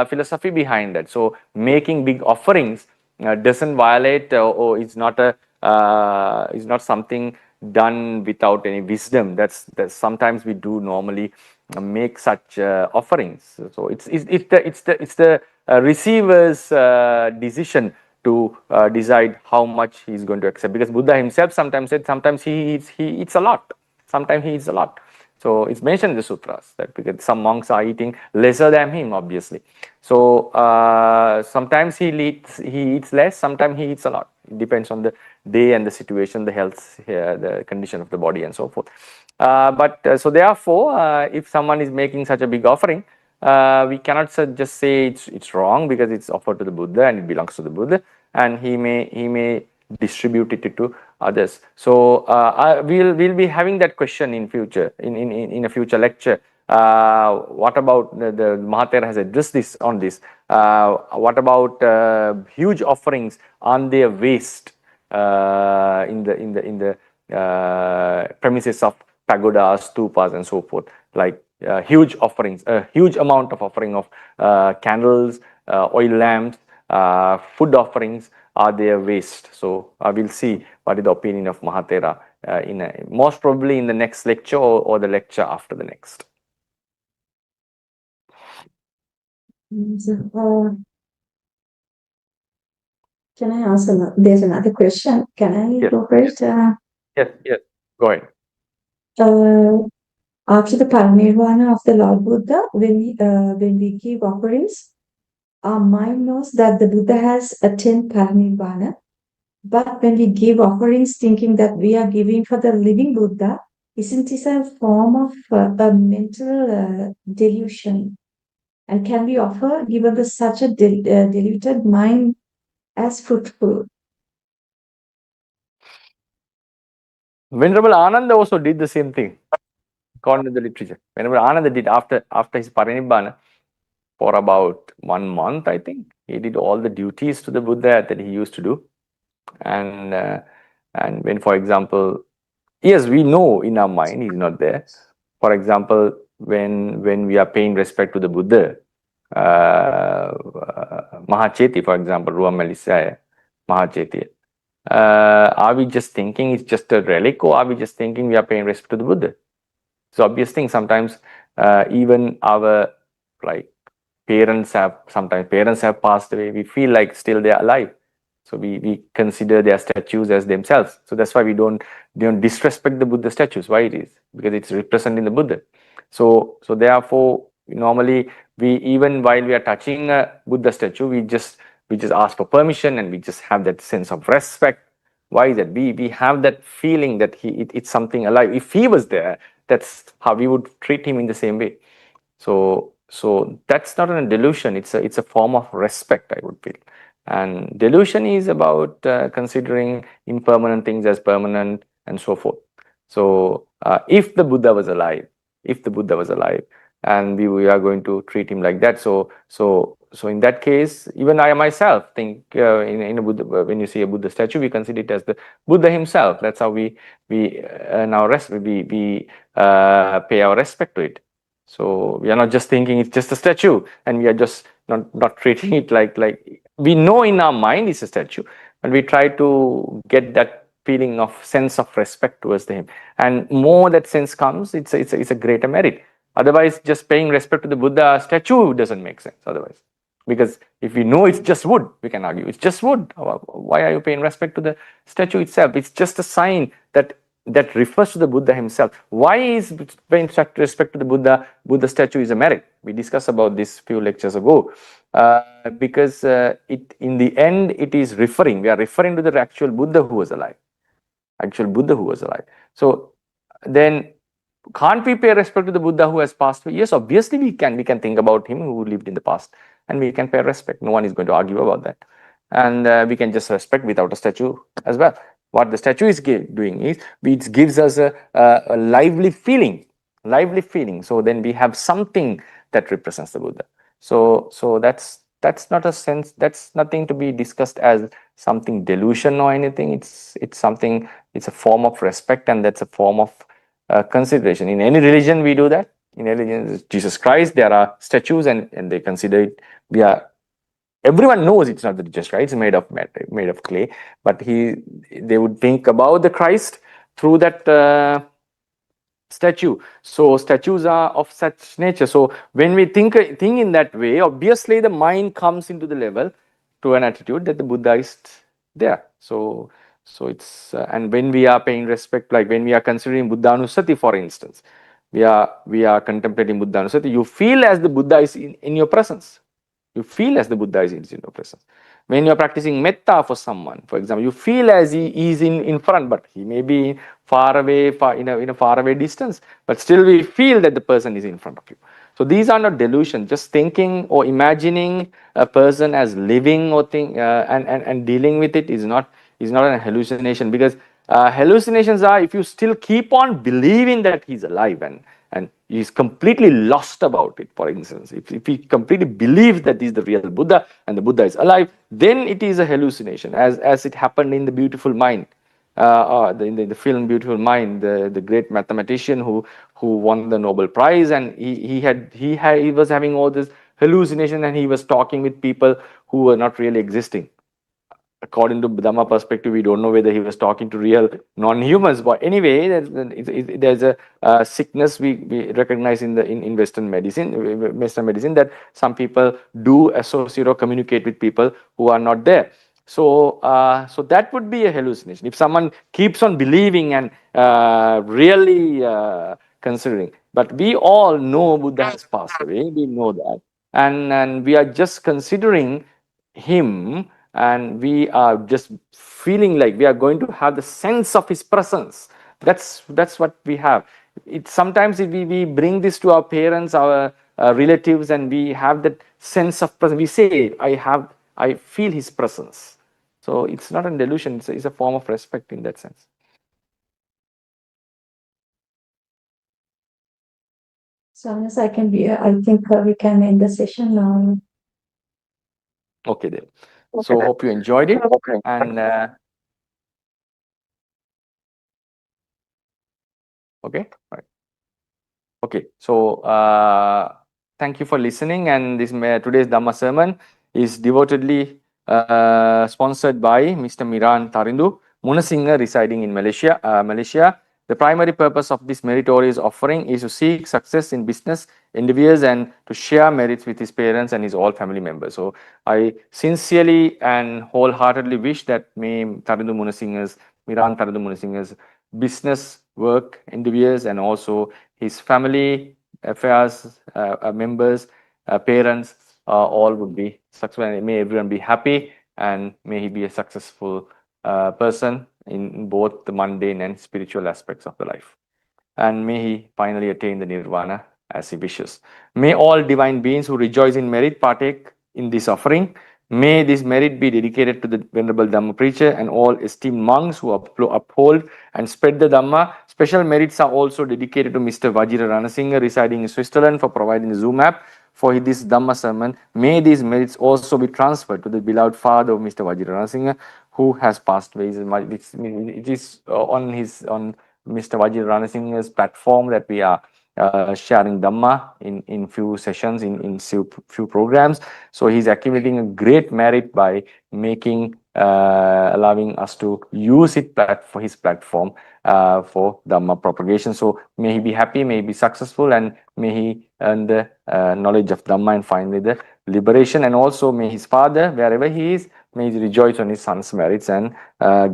philosophy behind that. So making big offerings doesn't violate, or it's not something done without any wisdom. That's sometimes we do normally make such offerings. So it's the receiver's decision to decide how much he's going to accept, because Buddha himself sometimes said sometimes he eats a lot, sometimes he eats a lot. So it's mentioned in the sutras that because some monks are eating lesser than him, obviously. So sometimes he eats less, sometimes he eats a lot. It depends on the day and the situation, the health, the condition of the body, and so forth. So therefore, if someone is making such a big offering, we cannot just say it's wrong because it's offered to the Buddha and it belongs to the Buddha, and he may distribute it to others. So we'll be having that question in future in a future lecture. What about the Mahathir has addressed on this? What about huge offerings? Aren't they a waste in the premises of pagodas, stupas, and so forth? Like huge offerings, a huge amount of offering of candles, oil lamps, food offerings, are they a waste? So we'll see what is the opinion of Mahathera most probably in the next lecture or the lecture after the next. Can I ask there's another question. Can I go first? Yes, go ahead. After the parinirvana of the Lord Buddha, when we give offerings, our mind knows that the Buddha has attained parinirvana. But when we give offerings thinking that we are giving for the living Buddha, isn't this a form of a mental delusion? And can we offer, given such a deluded mind, as fruitful? Venerable Ananda also did the same thing, according to the literature. Venerable Ananda did after his parinibbana, for about 1 month, I think, he did all the duties to the Buddha that he used to do. And when, for example, yes, we know in our mind he's not there. For example, when we are paying respect to the Buddha, Mahacheti, for example, Ruwa Melisaya, Mahacheti, are we just thinking it's just a relic, or are we just thinking we are paying respect to the Buddha? So obvious thing, sometimes even our parents have passed away, we feel like still they are alive. So we consider their statues as themselves. So that's why we don't disrespect the Buddha statues. Why it is? Because it's representing the Buddha. So therefore, normally even while we are touching a Buddha statue, we just ask for permission and we just have that sense of respect. Why is that? We have that feeling that it's something alive. If he was there, that's how we would treat him in the same way. So that's not a delusion. It's a form of respect, I would feel. And delusion is about considering impermanent things as permanent and so forth. So if the Buddha was alive, and we are going to treat him like that, so in that case, even I myself think in a Buddha, when you see a Buddha statue, we consider it as the Buddha himself. That's how we now we pay our respect to it. So we are not just thinking it's just a statue, and we are just not treating it like we know in our mind it's a statue, and we try to get that feeling of sense of respect towards him. And more that sense comes, it's a greater merit. Otherwise, just paying respect to the Buddha statue doesn't make sense. Otherwise, because if we know it's just wood, we can argue it's just wood. Why are you paying respect to the statue itself? It's just a sign that refers to the Buddha himself. Why is paying respect to the Buddha statue is a merit? We discussed about this few lectures ago. Because in the end, it is referring. We are referring to the actual Buddha who was alive. So then, can't we pay respect to the Buddha who has passed away? Yes, obviously we can. We can think about him who lived in the past, and we can pay respect. No one is going to argue about that. And we can just respect without a statue as well. What the statue is doing is, it gives us a lively feeling. So then we have something that represents the Buddha. So that's not a sense. That's nothing to be discussed as something delusion or anything. It's something. It's a form of respect, and that's a form of consideration. In any religion, we do that. In any religion, Jesus Christ, there are statues, and they consider it. Everyone knows it's not the Jesus Christ. It's made of matter, made of clay. But they would think about the Christ through that statue. So statues are of such nature. So when we think in that way, obviously the mind comes into the level to an attitude that the Buddha is there. So it's and when we are paying respect, like when we are considering Buddhanusati, for instance, we are contemplating Buddhanusati, you feel as the Buddha is in your presence. You feel as the Buddha is in your presence. When you are practicing metta for someone, for example, you feel as he is in front, but he may be far away, in a far away distance, but still we feel that the person is in front of you. So these are not delusions. Just thinking or imagining a person as living or and dealing with it is not a hallucination, because hallucinations are if you still keep on believing that he's alive and he's completely lost about it. For instance, if he completely believes that he's the real Buddha and the Buddha is alive, then it is a hallucination, as it happened in The Beautiful Mind. In the film Beautiful Mind, the great mathematician who won the Nobel Prize, and he was having all this hallucination, and he was talking with people who were not really existing. According to Dhamma perspective, we don't know whether he was talking to real non-humans. But anyway, there's a sickness we recognize in Western medicine that some people do associate or communicate with people who are not there. So that would be a hallucination. If someone keeps on believing and really considering. But we all know Buddha has passed away. We know that. And we are just considering him, and we are just feeling like we are going to have the sense of his presence. That's what we have. Sometimes we bring this to our parents, our relatives, and we have that sense of presence. We say, I feel his presence. So it's not a delusion. It's a form of respect in that sense. So unless I think we can end the session now. Okay then. So hope you enjoyed it. And okay, right. Okay, so thank you for listening. And this today's Dhamma sermon is devotedly sponsored by Mr. Miran Tarindu Munasinghe, residing in Malaysia. The primary purpose of this meritorious offering is to seek success in business endeavors and to share merits with his parents and his all family members. So I sincerely and wholeheartedly wish that may Tarindu Munasingha's, Miran Tarindu Munasingha's business work endeavors and also his family affairs members, parents, all would be successful. May everyone be happy and may he be a successful person in both the mundane and spiritual aspects of the life. And may he finally attain the nirvana as he wishes. May all divine beings who rejoice in merit partake in this offering. May this merit be dedicated to the Venerable Dhamma preacher and all esteemed monks who uphold and spread the Dhamma. Special merits are also dedicated to Mr. Vajira Ranasinghe residing in Switzerland for providing the Zoom app for this Dhamma sermon. May these merits also be transferred to the beloved father of Mr. Vajira Ranasinghe, who has passed away. It is on Mr. Vajira Ranasinghe's platform that we are sharing Dhamma in few sessions, in few programs. So he's accumulating a great merit by making, allowing us to use it for his platform for Dhamma propagation. So may he be happy, may he be successful, and may he earn the knowledge of Dhamma and finally the liberation. And also may his father, wherever he is, may he rejoice on his son's merits and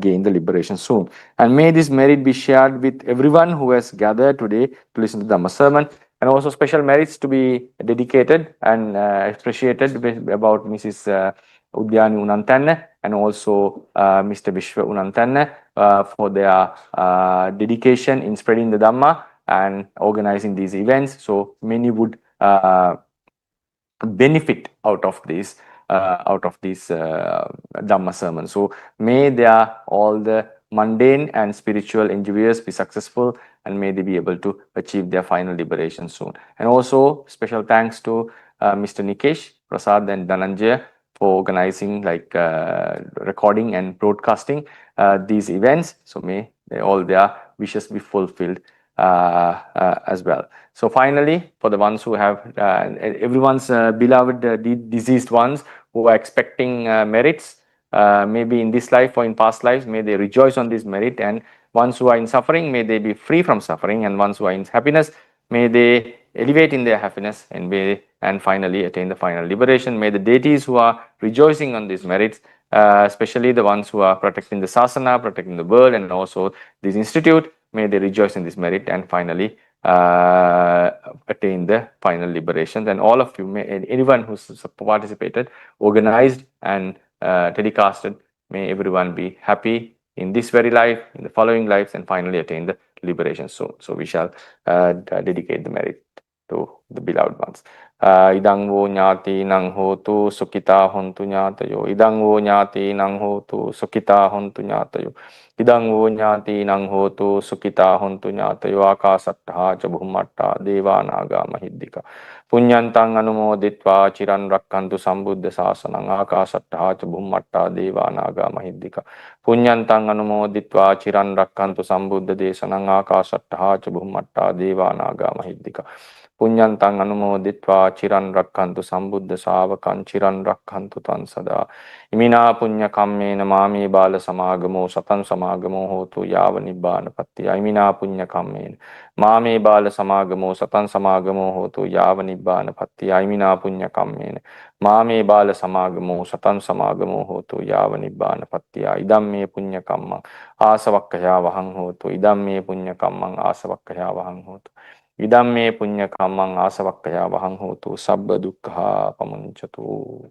gain the liberation soon. And may this merit be shared with everyone who has gathered today to listen to the Dhamma sermon. And also special merits to be dedicated and appreciated about Mrs. Udyani Unantanne and also Mr. Vishwa Unantanne for their dedication in spreading the Dhamma and organizing these events. So many would benefit out of this Dhamma sermon. So may all the mundane and spiritual endeavors be successful and may they be able to achieve their final liberation soon. And also special thanks to Mr. Nikesh, Prasad and Dhananjaya for organizing recording and broadcasting these events. So may all their wishes be fulfilled as well. So finally, for the ones who have everyone's beloved deceased ones who are expecting merits, maybe in this life or in past lives, may they rejoice on this merit. And ones who are in suffering, may they be free from suffering. And ones who are in happiness, may they elevate in their happiness and finally attain the final liberation. May the deities who are rejoicing on these merits, especially the ones who are protecting the sasana, protecting the world, and also this institute, may they rejoice in this merit and finally attain the final liberation. And all of you, anyone who's participated, organized and telecasted, may everyone be happy in this very life, in the following lives, and finally attain the liberation soon. So we shall dedicate the merit to the beloved ones. Idang wo nyati nang hotu sukita hontu nyatayo. Idang wo nyati nang hotu sukita hontu nyatayo. Idang wo nyati nang hotu sukita hontu nyatayo. Akasattha ca bhumatta deva naga mahiddika. Punyantang anumoditva chiran rakkantu sambuddha sasanang. Akasattha ca bhumatta deva naga mahiddika. Punyantang anumoditva chiran rakkantu sambuddha desanang. Akasattha ca bhumatta deva naga mahiddika. Punyantang anumoditva chiran rakkantu sambuddha savakan chiran rakkantu tan sada. Imina punya kammena mami bala samagamo satan samagamo hotu yava nibbana pattiya. Imina punya kammena mami bala samagamo satan samagamo hotu yava nibbana pattiya. Imina punya kammena mami bala samagamo satan samagamo hotu yava nibbana pattiya. Idam me punya kammang asavakkaya vahang hotu. Idam me punya kammang asavakkaya vahang hotu. Idam me punya kamang asavakkaya vahang hotu sabba dukkha pamuncatu.